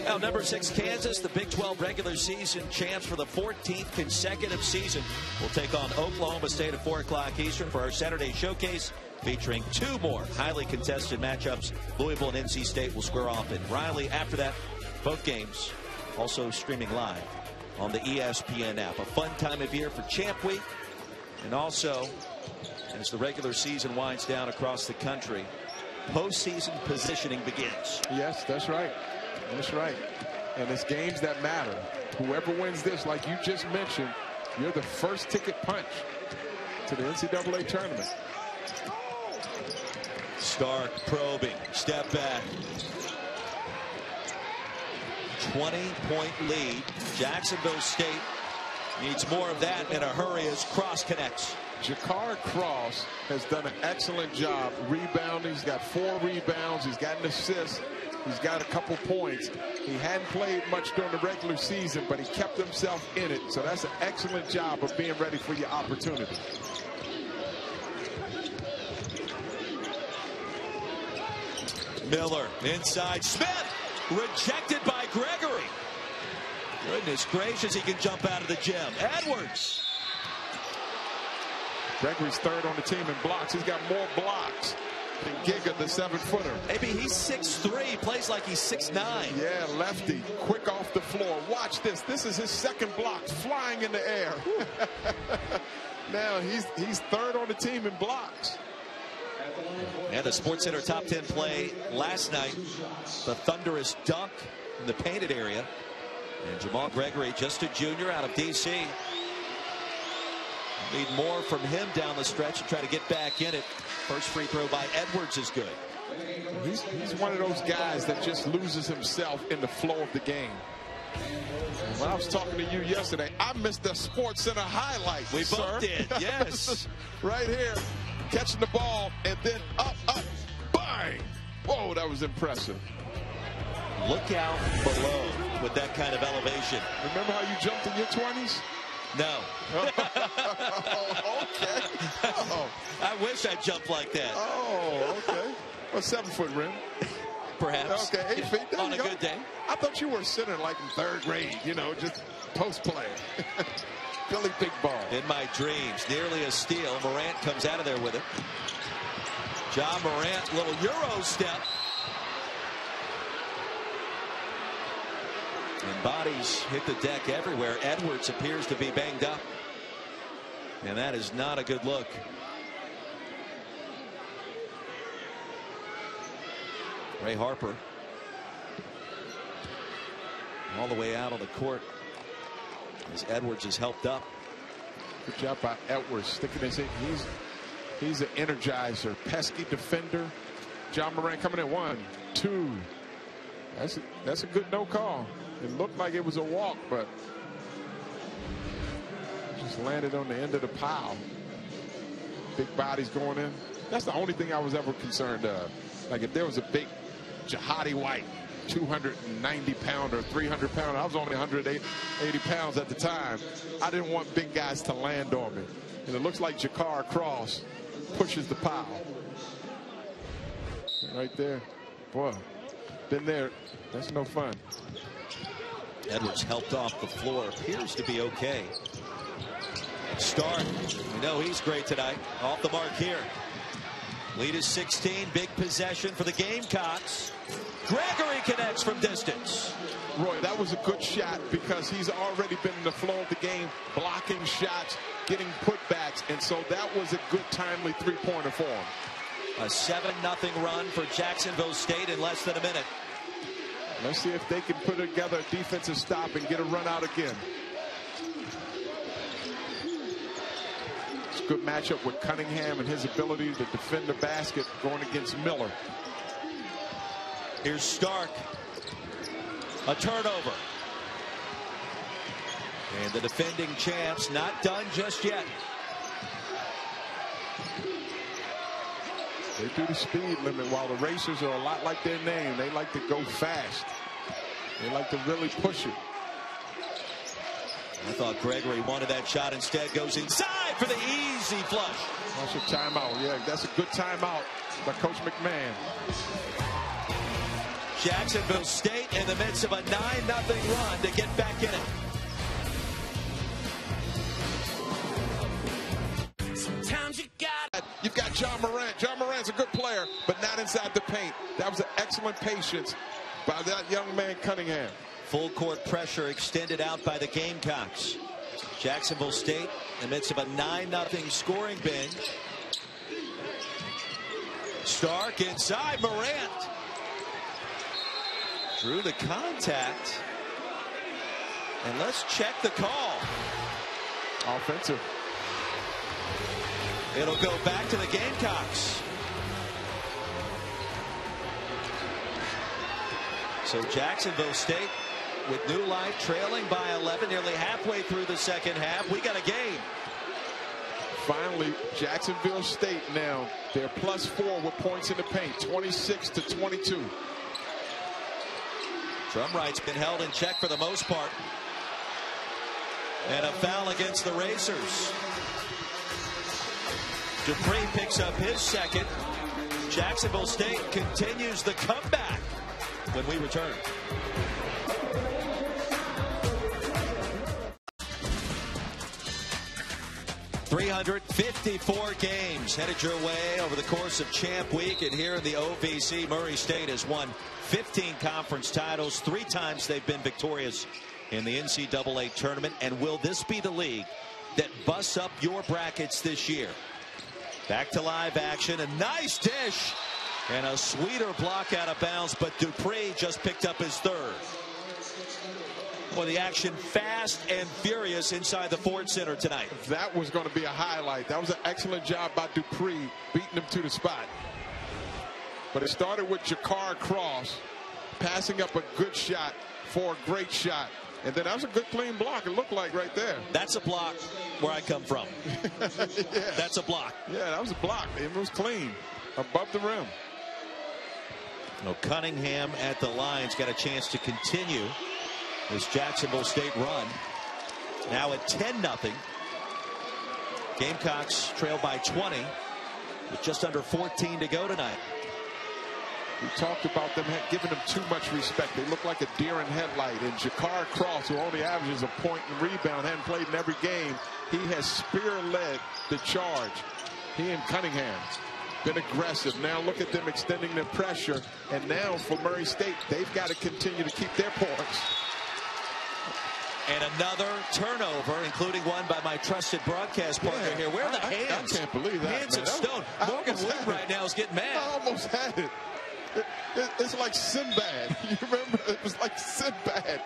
Now, number 6 Kansas, the Big 12 regular season champs for the 14th consecutive season, will take on Oklahoma State at 4 o'clock Eastern for our Saturday showcase, featuring 2 more highly contested matchups. Louisville and NC State will square off in Raleigh. After that, both games also streaming live on the ESPN app. A fun time of year for Champ Week, and also as the regular season winds down across the country, postseason positioning begins. Yes, that's right. That's right. And it's games that matter. Whoever wins this, like you just mentioned, you're the first ticket punch to the NCAA tournament. Stark probing, step back. 20-point lead. Jacksonville State needs more of that in a hurry as Cross connects. Jakar Cross has done an excellent job rebounding. He's got 4 rebounds. He's got an assist. He's got a couple points. He hadn't played much during the regular season, but he kept himself in it. So that's an excellent job of being ready for your opportunity. Miller inside. Smith rejected by Gregory. Goodness gracious, he can jump out of the gym. Edwards. Gregory's 3rd on the team in blocks. He's got more blocks than Giga, the 7-footer. Maybe he's 6'3", plays like he's 6'9". Yeah, lefty, quick off the floor. Watch this. This is his 2nd block, flying in the air. Now he's 3rd on the team in blocks. And the SportsCenter top 10 play last night. The thunderous dunk in the painted area. And Jamal Gregory, just a junior out of D.C. Need more from him down the stretch and try to get back in it. First free throw by Edwards is good. He's one of those guys that just loses himself in the flow of the game. When I was talking to you yesterday, I missed the SportsCenter highlight. We both did, yes. Right here, catching the ball and then up, bang. Whoa, that was impressive. Look out below with that kind of elevation. Remember how you jumped in your 20s? No. Oh, okay. Oh. I wish I jumped like that. Oh, okay. A 7-foot rim. perhaps. Okay, 8 feet. There on you a go. good day. I thought you were center like in third grade, you know, just post play. Philly big ball. In my dreams, nearly a steal. Morant comes out of there with it. John Morant, little Euro step. And bodies hit the deck everywhere. Edwards appears to be banged up. And that is not a good look. Ray Harper all the way out on the court as Edwards is helped up. Good job by Edwards sticking his in. He's an energizer, pesky defender. John Morant coming in 1, 2. That's a good no call. It looked like it was a walk, but just landed on the end of the pile. Big bodies going in. That's the only thing I was ever concerned of. Like if there was a big Jihadi White, 290-pounder, 300-pounder. I was only 180 pounds at the time. I didn't want big guys to land on me. And it looks like Jakar Cross pushes the pile. Right there. Boy, been there. That's no fun. Edwards helped off the floor. Appears to be okay. Stark, we know he's great tonight. Off the mark here. Lead is 16. Big possession for the Gamecocks. Gregory connects from distance. Roy, that was a good shot because he's already been in the flow of the game, blocking shots, getting putbacks, and so that was a good timely three-pointer for him. A 7-0 run for Jacksonville State in less than a minute. Let's see if they can put together a defensive stop and get a run out again. It's a good matchup with Cunningham and his ability to defend the basket going against Miller. Here's Stark. A turnover. And the defending champs not done just yet. They do the speed limit while the racers are a lot like their name. They like to go fast. They like to really push it. I thought Gregory wanted that shot. Instead goes inside for the easy flush. That's a timeout. Yeah, that's a good timeout by Coach McMahon. Jacksonville State in the midst of a 9-0 run to get back in it. Sometimes you've got John Morant. John Morant's a good player, but not inside the paint. That was an excellent patience by that young man Cunningham. Full court pressure extended out by the Gamecocks. Jacksonville State in the midst of a 9-0 scoring binge. Stark inside. Morant drew the contact. And let's check the call. Offensive. It'll go back to the Gamecocks. So Jacksonville State with new life, trailing by 11, nearly halfway through the second half. We got a game. Finally, Jacksonville State now, they're +4 with points in the paint, 26-22. Drumright's been held in check for the most part. And a foul against the Racers. Dupree picks up his second. Jacksonville State continues the comeback when we return. $354 games headed your way over the course of Champ Week, and here in the OVC, Murray State has won 15 conference titles. 3 times they've been victorious in the NCAA tournament. And will this be the league that busts up your brackets this year? Back to live action. A nice dish and a sweeter block out of bounds, but Dupree just picked up his third. Well, the action fast and furious inside the Ford Center tonight. That was going to be a highlight. That was an excellent job by Dupree, beating him to the spot. But it started with Jakar Cross passing up a good shot for a great shot. And then that was a good clean block, it looked like right there. That's a block where I come from. Yeah. That's a block. Yeah, that was a block. It was clean, above the rim. No, Cunningham at the line's got a chance to continue this Jacksonville State run. Now at 10-0. Gamecocks trail by 20 with just under 14 to go tonight. We talked about them giving them too much respect. They look like a deer in headlight. And Jakar Cross, who only averages a point and rebound, hadn't played in every game. He has spear-led the charge. He and Cunningham been aggressive. Now look at them extending their pressure. And now for Murray State, they've got to continue to keep their points. And another turnover, including one by my trusted broadcast partner here. Where are the hands? I can't believe that, Hands man. of stone. Morgan Wood right now is getting mad. I almost had it. It's like Sinbad. You remember? It was like Sinbad.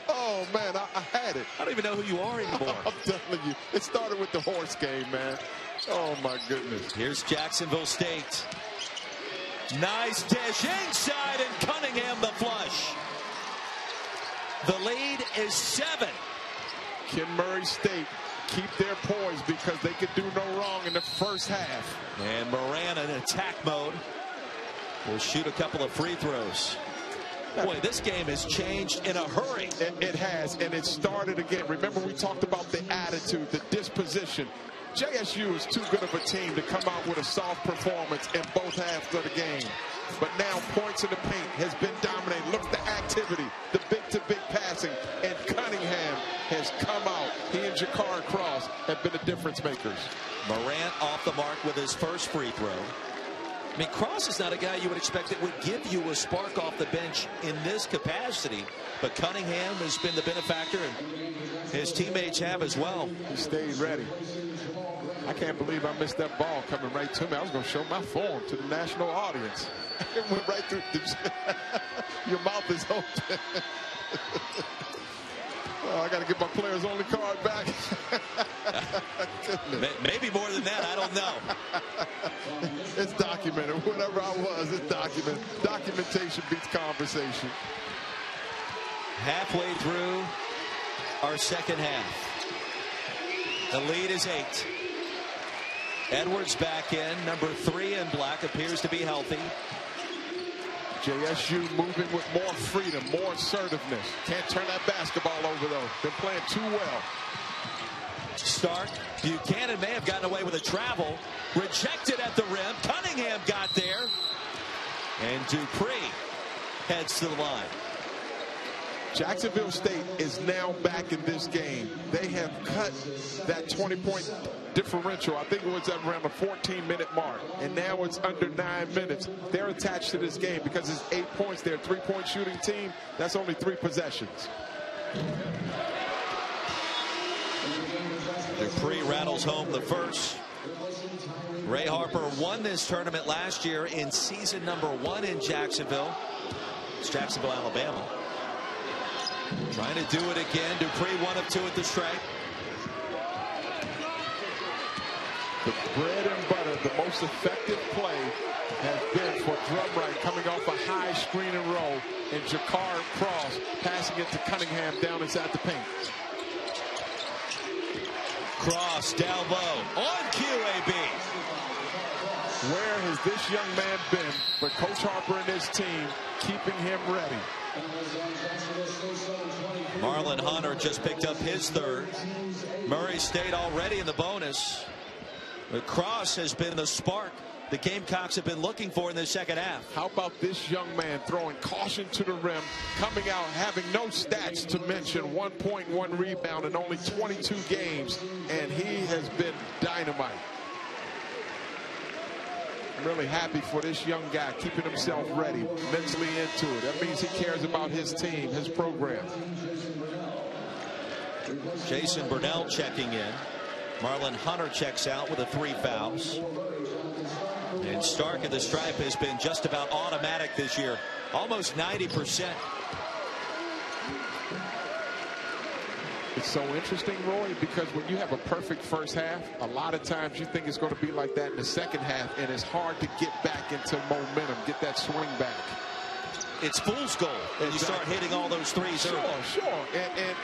Oh, man, I had it. I don't even know who you are anymore. I'm telling you. It started with the horse game, man. Oh, my goodness. Here's Jacksonville State. Nice dish inside, and Cunningham the flush. The lead is 7. Can Murray State keep their poise because they could do no wrong in the first half? And Moran in attack mode will shoot a couple of free throws. Boy, this game has changed in a hurry. It has, and it started again. Remember, we talked about the attitude, the disposition. JSU is too good of a team to come out with a soft performance in both halves of the game. But now points in the paint has been dominated. Look at the activity, the big-to-big passing, and Cunningham has come out. He and Jakar Cross have been the difference makers. Morant off the mark with his first free throw. I mean, Cross is not a guy you would expect that would give you a spark off the bench in this capacity. But Cunningham has been the benefactor, and his teammates have as well. He stayed ready. I can't believe I missed that ball coming right to me. I was going to show my form to the national audience. It went right through. Your mouth is open. Oh, I got to get my players only card back. Maybe more than that. I don't know. It's documented. Whatever I was, it's documented. Documentation beats conversation. Halfway through our second half. The lead is 8. Edwards back in. Number 3 in black appears to be healthy. JSU moving with more freedom, more assertiveness. Can't turn that basketball over, though. Been playing too well. Stark. Buchanan may have gotten away with a travel. Rejected at the rim. Cunningham got there. And Dupree heads to the line. Jacksonville State is now back in this game. They have cut that 20-point differential. I think it was at around the 14-minute mark. And now it's under 9 minutes. They're attached to this game because it's 8 points. They're a 3-point shooting team. That's only 3 possessions. Dupree rattles home the first. Ray Harper won this tournament last year in season number 1 in Jacksonville. It's Jacksonville, Alabama. Trying to do it again. Dupree 1 of 2 at the stripe. The bread and butter, the most effective play has been for Drumright coming off a high screen and roll, and Jakar Cross passing it to Cunningham down inside the paint. Cross down low on QAB. Where has this young man been for Coach Harper and his team keeping him ready? Marlon Hunter just picked up his 3rd. Murray State already in the bonus. The Cross has been the spark the Gamecocks have been looking for in the second half. How about this young man throwing caution to the rim, coming out having no stats to mention, 1 point, 1 rebound in only 22 games, and he has been dynamite. I'm really happy for this young guy keeping himself ready, mentally into it. That means he cares about his team, his program. Jason Burnell checking in. Marlon Hunter checks out with 3 fouls. And Stark at the stripe has been just about automatic this year. Almost 90%. It's so interesting, Roy, because when you have a perfect first half, a lot of times you think it's going to be like that in the second half, and it's hard to get back into momentum, get that swing back. It's fool's gold when you start hitting all those threes early. Sure.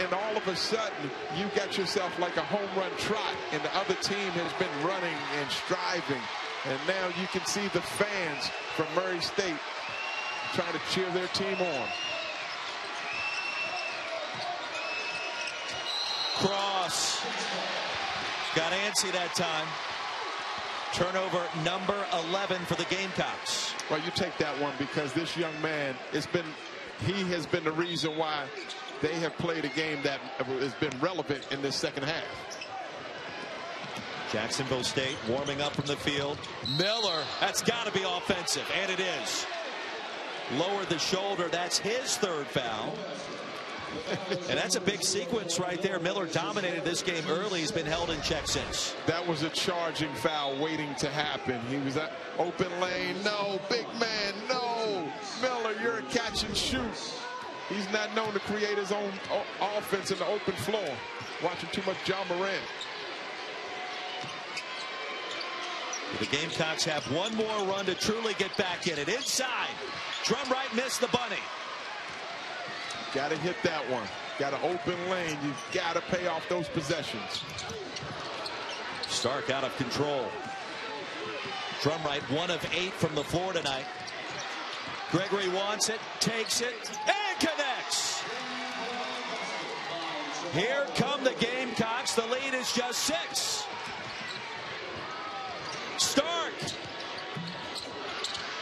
And all of a sudden, you got yourself like a home run trot, and the other team has been running and striving. And now you can see the fans from Murray State trying to cheer their team on. Cross. Got antsy that time. Turnover number 11 for the Gamecocks. Well, you take that one because this young man he has been the reason why they have played a game that has been relevant in this second half. Jacksonville State warming up from the field. Miller, that's got to be offensive, and it is. Lowered the shoulder. That's his third foul. And that's a big sequence right there. Miller dominated this game early. He's been held in check since. That was a charging foul waiting to happen. He was at open lane. No, big man, no. Miller, you're a catch and shoot. He's not known to create his own offense in the open floor. Watching too much John Morant. The Gamecocks have one more run to truly get back in it. Inside. Drumright missed the bunny. Got to hit that one. Got an open lane. You've got to pay off those possessions. Stark out of control. Drumright 1 of 8 from the floor tonight. Gregory wants it, takes it, and connects. Here come the Gamecocks. The lead is just 6. Stark.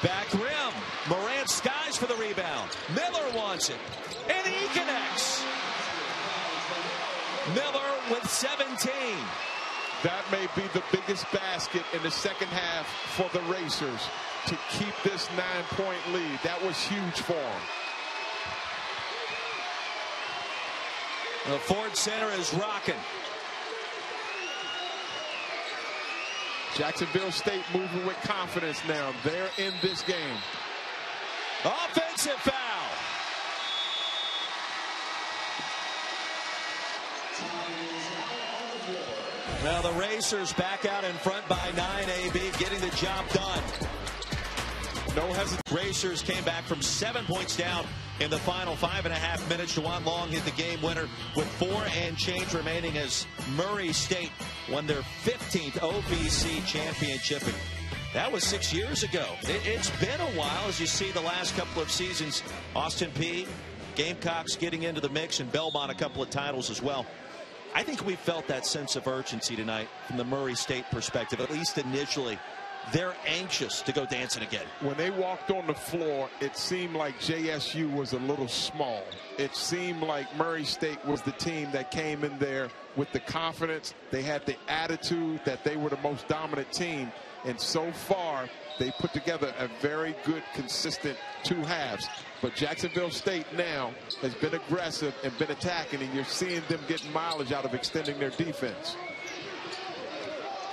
Back rim. Morant skies for the rebound. Miller wants it. And he connects. Miller with 17. That may be the biggest basket in the second half for the Racers to keep this 9-point lead. That was huge for them. The Ford Center is rocking. Jacksonville State moving with confidence now. They're in this game. Offensive foul. Well, the Racers back out in front by 9, AB, getting the job done. No hesitation. Racers came back from 7 points down in the final 5.5 minutes. Juwan Long hit the game winner with 4 and change remaining as Murray State won their 15th OVC championship. And that was 6 years ago. It's been a while as you see the last couple of seasons. Austin Peay, Gamecocks getting into the mix, and Belmont a couple of titles as well. I think we felt that sense of urgency tonight from the Murray State perspective, at least initially. They're anxious to go dancing again. When they walked on the floor, it seemed like JSU was a little small. It seemed like Murray State was the team that came in there with the confidence. They had the attitude that they were the most dominant team. And so far, they put together a very good, consistent 2 halves. But Jacksonville State now has been aggressive and been attacking, and you're seeing them getting mileage out of extending their defense.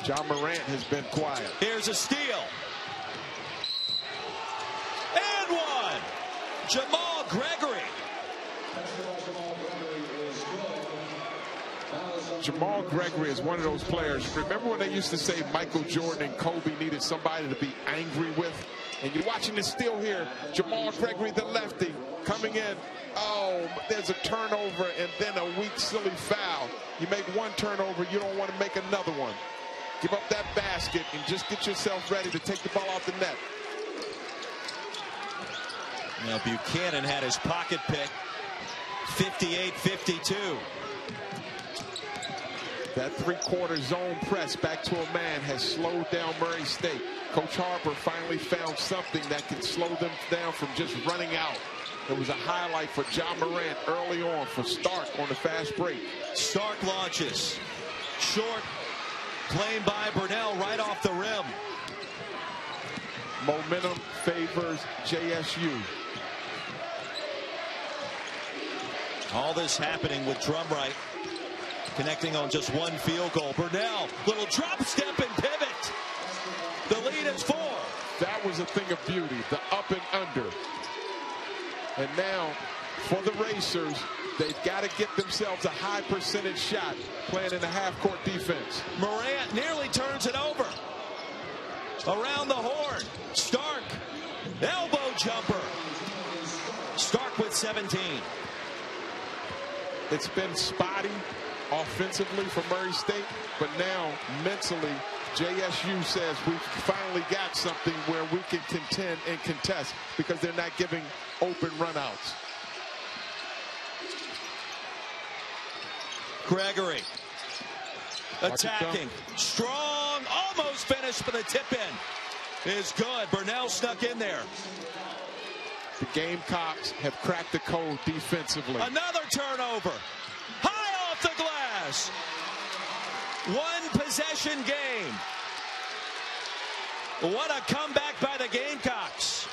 John Morant has been quiet. Here's a steal. And one. Jamal Gregory. Jamal Gregory is one of those players. Remember when they used to say Michael Jordan and Kobe needed somebody to be angry with? And you're watching this steal here. Jamal Gregory, the lefty, coming in. Oh, there's a turnover and then a weak, silly foul. You make one turnover, you don't want to make another one. Give up that basket and just get yourself ready to take the ball out the net. Now Buchanan had his pocket pick. 58-52. That three-quarter zone press back to a man has slowed down Murray State. Coach Harper finally found something that can slow them down from just running out. It was a highlight for John Morant early on for Stark on the fast break. Stark launches. Short. Claimed by Burnell right off the rim. Momentum favors JSU. All this happening with Drumright connecting on just one field goal. Burnell, little drop step and pivot. The lead is 4. That was a thing of beauty, the up and under. And now for the Racers, they've got to get themselves a high percentage shot playing in a half-court defense. Morant nearly turns it over. Around the horn. Stark. Elbow jumper. Stark with 17. It's been spotty offensively for Murray State, but now mentally, JSU says we've finally got something where we can contend and contest because they're not giving open runouts. Gregory attacking, strong, all almost finished, but the tip in is good. Burnell snuck in there. The Gamecocks have cracked the code defensively. Another turnover. High off the glass. One possession game. What a comeback by the Gamecocks.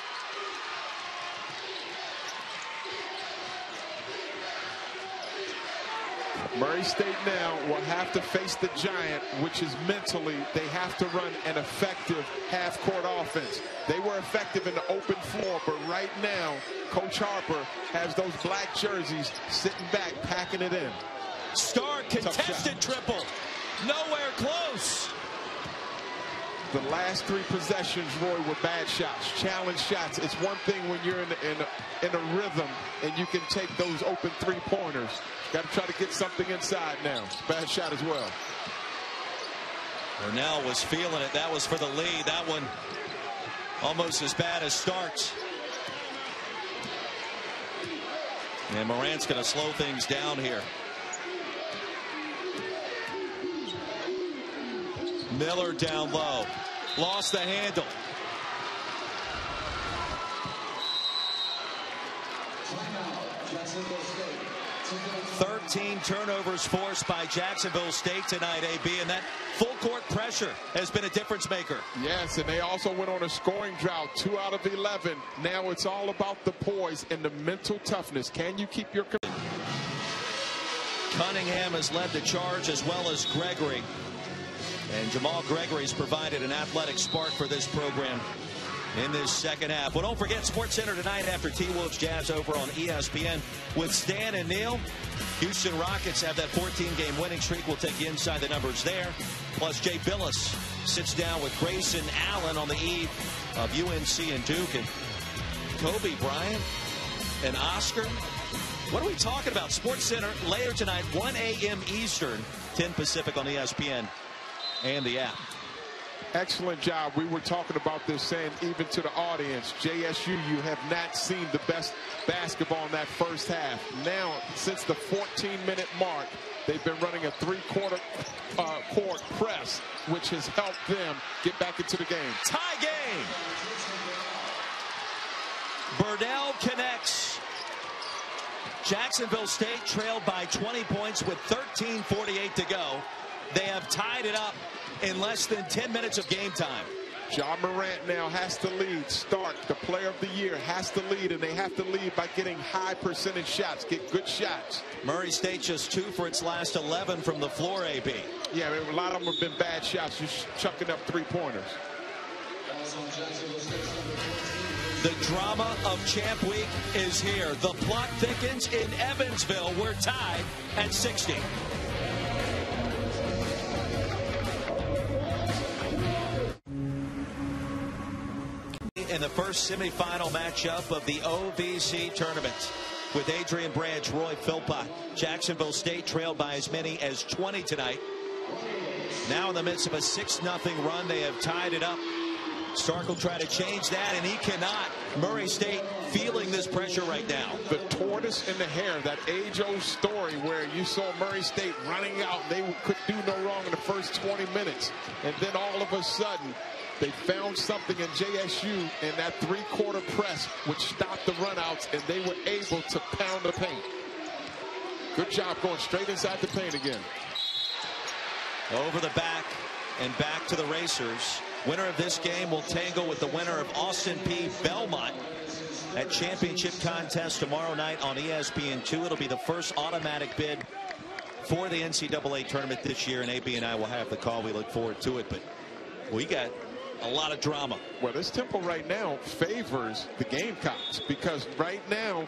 Murray State now will have to face the Giant, which is mentally they have to run an effective half-court offense. They were effective in the open floor, but right now, Coach Harper has those black jerseys sitting back, packing it in. Stark contested triple. Nowhere close. The last 3 possessions, Roy, were bad shots, challenge shots. It's one thing when you're in a rhythm and you can take those open 3-pointers. Got to try to get something inside now. Bad shot as well. Burnell was feeling it. That was for the lead. That one almost as bad as Stark's. And Morant's going to slow things down here. Miller down low. Lost the handle. State. 13 turnovers forced by Jacksonville State tonight, AB, and that full court pressure has been a difference maker. Yes, and they also went on a scoring drought, 2 out of 11. Now it's all about the poise and the mental toughness. Can you keep your... Cunningham has led the charge, as well as Gregory. And Jamal Gregory's provided an athletic spark for this program in this second half. Well, don't forget SportsCenter tonight after T-Wolves Jazz over on ESPN with Stan and Neil. Houston Rockets have that 14-game winning streak. We'll take you inside the numbers there. Plus, Jay Billis sits down with Grayson Allen on the eve of UNC and Duke. And Kobe Bryant and Oscar. What are we talking about? SportsCenter later tonight, 1 a.m. Eastern, 10 Pacific on ESPN and the app. Excellent job. We were talking about this, saying even to the audience, JSU, you have not seen the best basketball in that first half. Now, since the 14-minute mark, they've been running a 3-quarter court press, which has helped them get back into the game. Tie game. Burnell connects. Jacksonville State trailed by 20 points with 13:48 to go. They have tied it up in less than 10 minutes of game time. Ja Morant now has to lead. Stark, the player of the year, has to lead, and they have to lead by getting high percentage shots, get good shots. Murray State just 2 for its last 11 from the floor, AB. Yeah, I mean, a lot of them have been bad shots, just chucking up 3-pointers. The drama of Champ Week is here. The plot thickens in Evansville. We're tied at 60. In the first semifinal matchup of the OVC tournament with Adrian Branch, Roy Philpott. Jacksonville State trailed by as many as 20 tonight. Now in the midst of a 6-0 run, they have tied it up. Stark will try to change that, and he cannot. Murray State feeling this pressure right now. The tortoise and the hare, that age-old story where you saw Murray State running out. They could do no wrong in the first 20 minutes. And then all of a sudden, they found something in JSU in that 3-quarter press, which stopped the runouts, and they were able to pound the paint. Good job going straight inside the paint again. Over the back and back to the Racers. Winner of this game will tangle with the winner of Austin P. Belmont at championship contest tomorrow night on ESPN2. It'll be the first automatic bid for the NCAA tournament this year, and AB and I will have the call. We look forward to it, but we got a lot of drama. Well, this tempo right now favors the Gamecocks because right now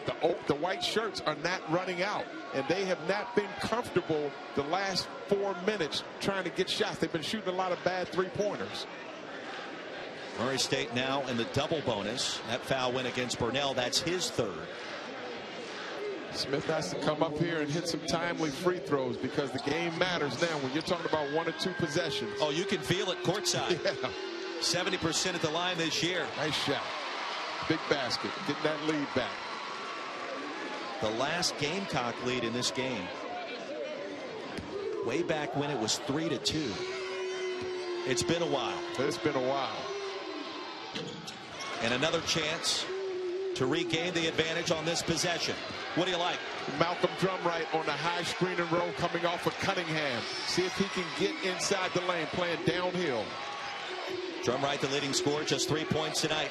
the white shirts are not running out, and they have not been comfortable the last 4 minutes trying to get shots. They've been shooting a lot of bad 3-pointers. Murray State now in the double bonus. That foul went against Burnell. That's his 3rd. Smith has to come up here and hit some timely free throws because the game matters now when you're talking about 1 or 2 possessions. Oh, you can feel it courtside. Yeah. 70% at the line this year. Nice shot. Big basket. Getting that lead back. The last Gamecock lead in this game, way back when it was 3-2. It's been a while. It's been a while. And another chance to regain the advantage on this possession. What do you like? Malcolm Drumright on the high screen and roll coming off of Cunningham. See if he can get inside the lane, playing downhill. Drumright, the leading scorer, just 3 points tonight.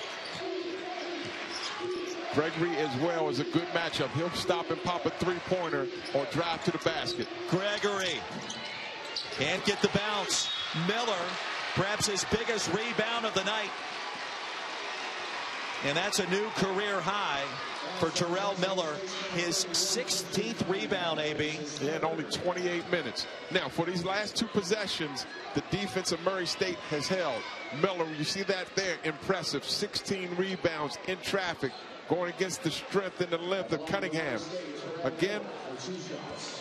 Gregory as well is a good matchup. He'll stop and pop a three-pointer or drive to the basket. Gregory can't get the bounce. Miller, perhaps his biggest rebound of the night. And that's a new career high for Terrell Miller, his 16th rebound, AB. Yeah, in only 28 minutes. Now, for these last two possessions, the defense of Murray State has held. Miller, you see that there, impressive. 16 rebounds in traffic, going against the strength and the length of Cunningham. Again,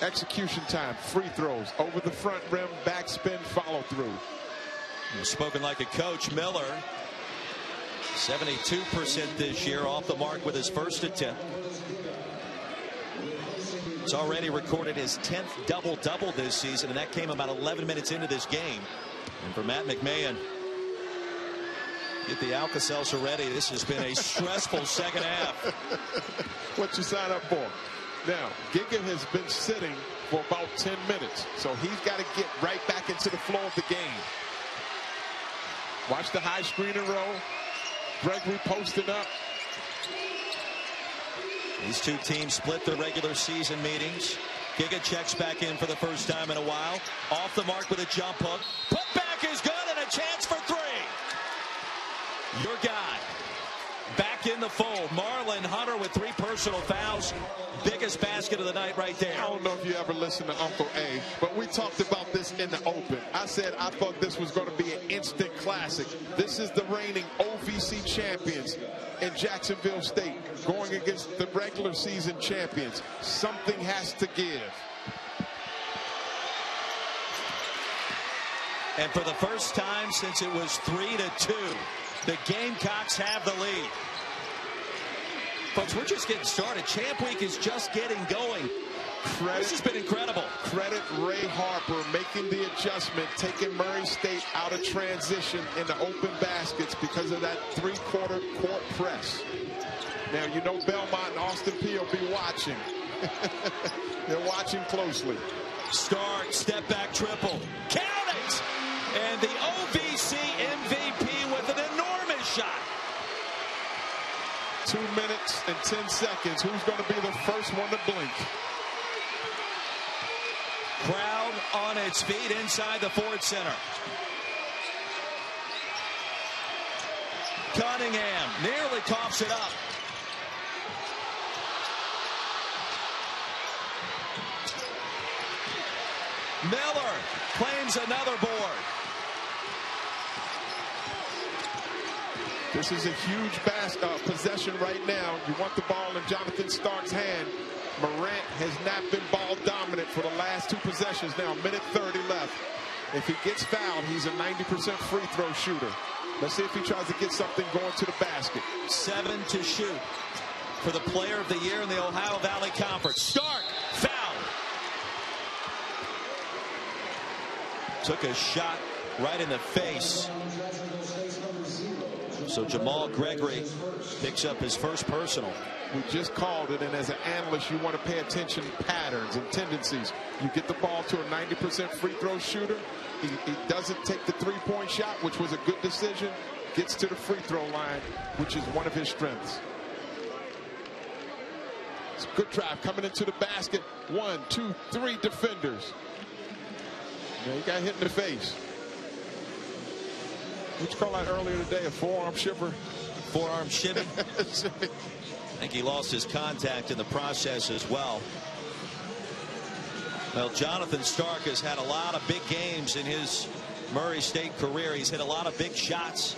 execution time, free throws, over the front rim, backspin, follow through. Spoken like a coach. Miller, 72% this year, off the mark with his first attempt. He's already recorded his 10th double-double this season, and that came about 11 minutes into this game. And for Matt McMahon, get the Alka-Seltzer ready. This has been a stressful second half. What you sign up for? Now, Giga has been sitting for about 10 minutes, so he's got to get right back into the flow of the game. Watch the high screen and roll. Gregory posted up. These two teams split their regular season meetings. Giga checks back in for the first time in a while. Off the mark with a jump hook. Put back is good, and a chance for three. Your guy back in the fold. Marlon Hunter with 3 personal fouls. Biggest basket of the night right there. I don't know if you ever listened to Uncle A, but we talked about this in the open. I said I thought this was going to be an instant classic. This is the reigning OVC champions in Jacksonville State going against the regular season champions. Something has to give. And for the first time since it was 3-2, the Gamecocks have the lead. Folks, we're just getting started. Champ Week is just getting going. This has been incredible. Credit Ray Harper making the adjustment, taking Murray State out of transition in the open baskets because of that three-quarter court press. Now, you know Belmont and Austin P will be watching. They're watching closely. Stark, step back triple. Count it! And the OVC MVP with an enormous shot. 2 minutes and 10 seconds. Who's going to be the first one to blink? Crowd on its feet inside the Ford Center. Cunningham nearly coughs it up. Miller claims another board. This is a huge possession right now. You want the ball in Jonathan Stark's hand. Morant has not been ball dominant for the last 2 possessions. Now, 1:30 left. If he gets fouled, he's a 90% free throw shooter. Let's see if he tries to get something going to the basket. 7 to shoot for the player of the year in the Ohio Valley Conference. Stark, foul. Took a shot right in the face. So Jamal Gregory picks up his first personal. We just called it, and as an analyst, you want to pay attention to patterns and tendencies. You get the ball to a 90% free throw shooter. He doesn't take the three-point shot, which was a good decision. Gets to the free throw line, which is one of his strengths. It's a good drive coming into the basket. 1, 2, 3 defenders. Now he got hit in the face. What'd you call that earlier today? A forearm shiver? Forearm shimmy. I think he lost his contact in the process as well. Well, Jonathan Stark has had a lot of big games in his Murray State career. He's hit a lot of big shots.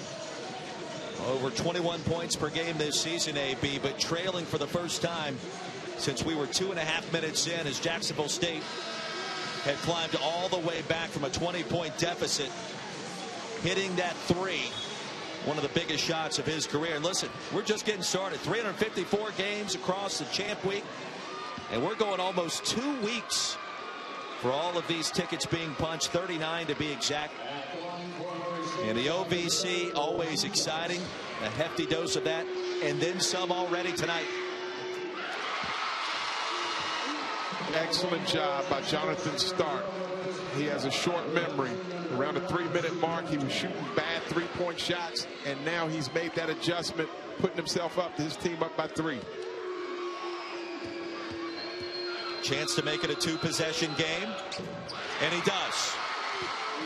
Over 21 points per game this season, AB, but trailing for the first time since we were 2.5 minutes in as Jacksonville State had climbed all the way back from a 20-point deficit. Hitting that three, one of the biggest shots of his career. And listen, we're just getting started. 354 games across the Champ Week, and we're going almost 2 weeks for all of these tickets being punched, 39 to be exact. And the OVC, always exciting. A hefty dose of that, and then some already tonight. Excellent job by Jonathan Stark. He has a short memory. Around the 3-minute mark, he was shooting bad 3-point shots, and now he's made that adjustment, putting himself up, his team up by 3. Chance to make it a 2-possession game, and he does.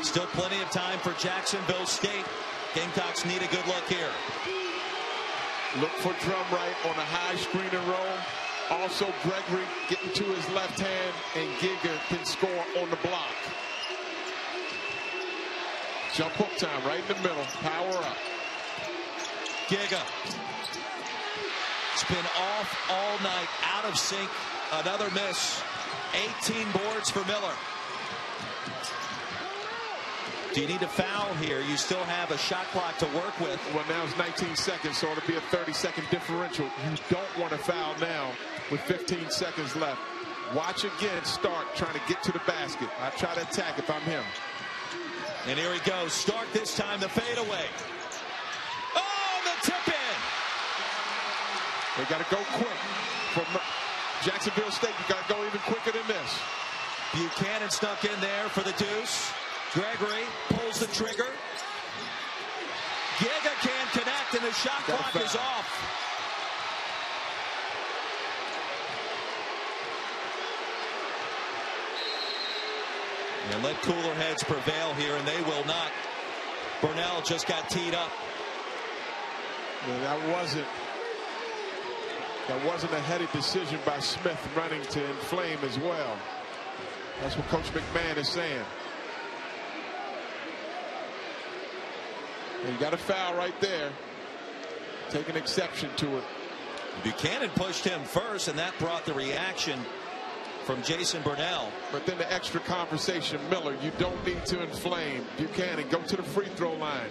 Still plenty of time for Jacksonville State. Gamecocks need a good look here. Look for Drumright on a high screen and roll. Also, Gregory getting to his left hand, and Giga can score on the block. Jump hook time right in the middle. Power up. Giga. It's been off all night, out of sync. Another miss. 18 boards for Miller. Do you need a foul here? You still have a shot clock to work with. Well, now it's 19 seconds, so it'll be a 30-second differential. You don't want to foul now with 15 seconds left. Watch again, Stark trying to get to the basket. I try to attack if I'm him. And here he goes. Stark this time, the fadeaway. Oh, the tip in. They got to go quick. From Jacksonville State, you got to go even quicker than this. Buchanan snuck in there for the deuce. Gregory pulls the trigger. Giga can't connect, and the shot clock is off. And let cooler heads prevail here, and they will not. Burnell just got teed up. Yeah, that wasn't a heady decision by Smith running to inflame as well. That's what Coach McMahon is saying. And you got a foul right there. Take an exception to it. Buchanan pushed him first, and that brought the reaction from Jason Burnell. But then the extra conversation, Miller, you don't need to inflame. Buchanan, go to the free throw line.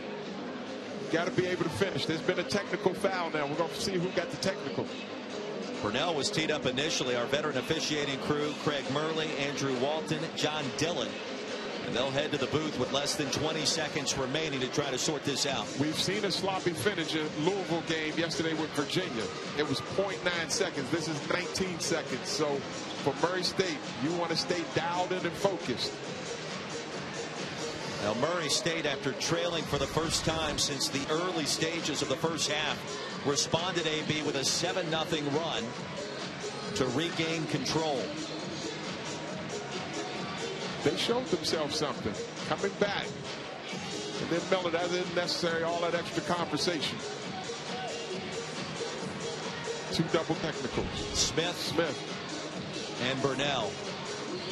You got to be able to finish. There's been a technical foul now. We're going to see who got the technical. Burnell was teed up initially. Our veteran officiating crew, Craig Murley, Andrew Walton, John Dillon. And they'll head to the booth with less than 20 seconds remaining to try to sort this out. We've seen a sloppy finish in Louisville game yesterday with Virginia. It was 0.9 seconds. This is 19 seconds. So for Murray State, you want to stay dialed in and focused. Now Murray State, after trailing for the first time since the early stages of the first half, responded, AB, with a 7-0 run to regain control. They showed themselves something, coming back. And then Miller, that isn't necessary, all that extra conversation. 2 double technicals. Smith and Burnell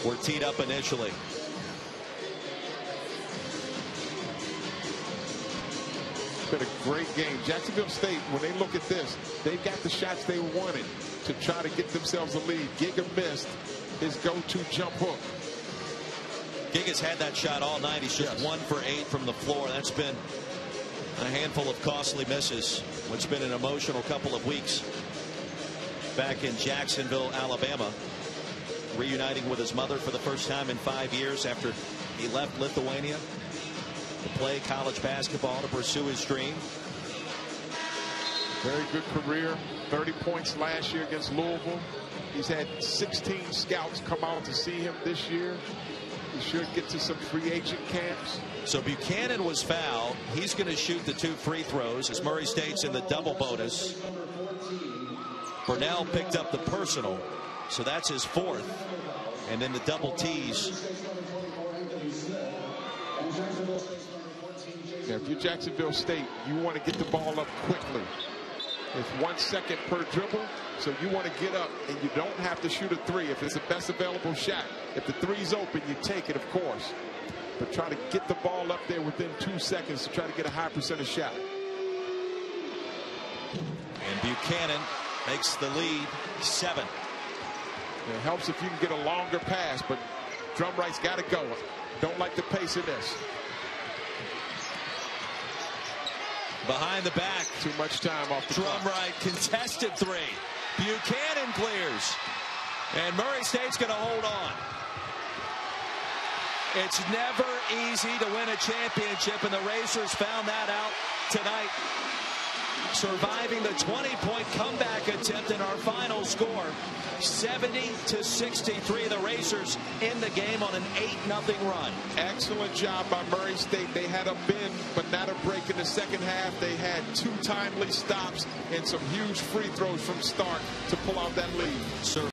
were teed up initially. It's been a great game. Jacksonville State, when they look at this, they've got the shots they wanted to try to get themselves a lead. Giga missed his go-to jump hook. Giga's had that shot all night. He's just 1 for 8 from the floor. That's been a handful of costly misses. It's been an emotional couple of weeks back in Jacksonville, Alabama, reuniting with his mother for the first time in 5 years after he left Lithuania to play college basketball to pursue his dream. Very good career. 30 points last year against Louisville. He's had 16 scouts come out to see him this year. He should get to some free agent camps. So Buchanan was fouled. He's going to shoot the 2 free throws as Murray State's in the double bonus. Burnell picked up the personal, so that's his 4th. And then the double tees. Now, if you're Jacksonville State, you want to get the ball up quickly. It's 1 second per dribble, so you want to get up, and you don't have to shoot a 3 if it's the best available shot. If the 3's open, you take it, of course. But try to get the ball up there within 2 seconds to try to get a high percentage shot. And Buchanan makes the lead 7. It helps if you can get a longer pass, but Drumright's got to go. Don't like the pace of this. Behind the back. Too much time off the clock. Drumright contested 3. Buchanan clears. And Murray State's going to hold on. It's never easy to win a championship, and the Racers found that out tonight, surviving the 20-point comeback attempt in our final score. 70-63, the Racers in the game on an 8-0 run. Excellent job by Murray State. They had a bend, but not a break in the second half. They had 2 timely stops and some huge free throws from Stark to pull out that lead.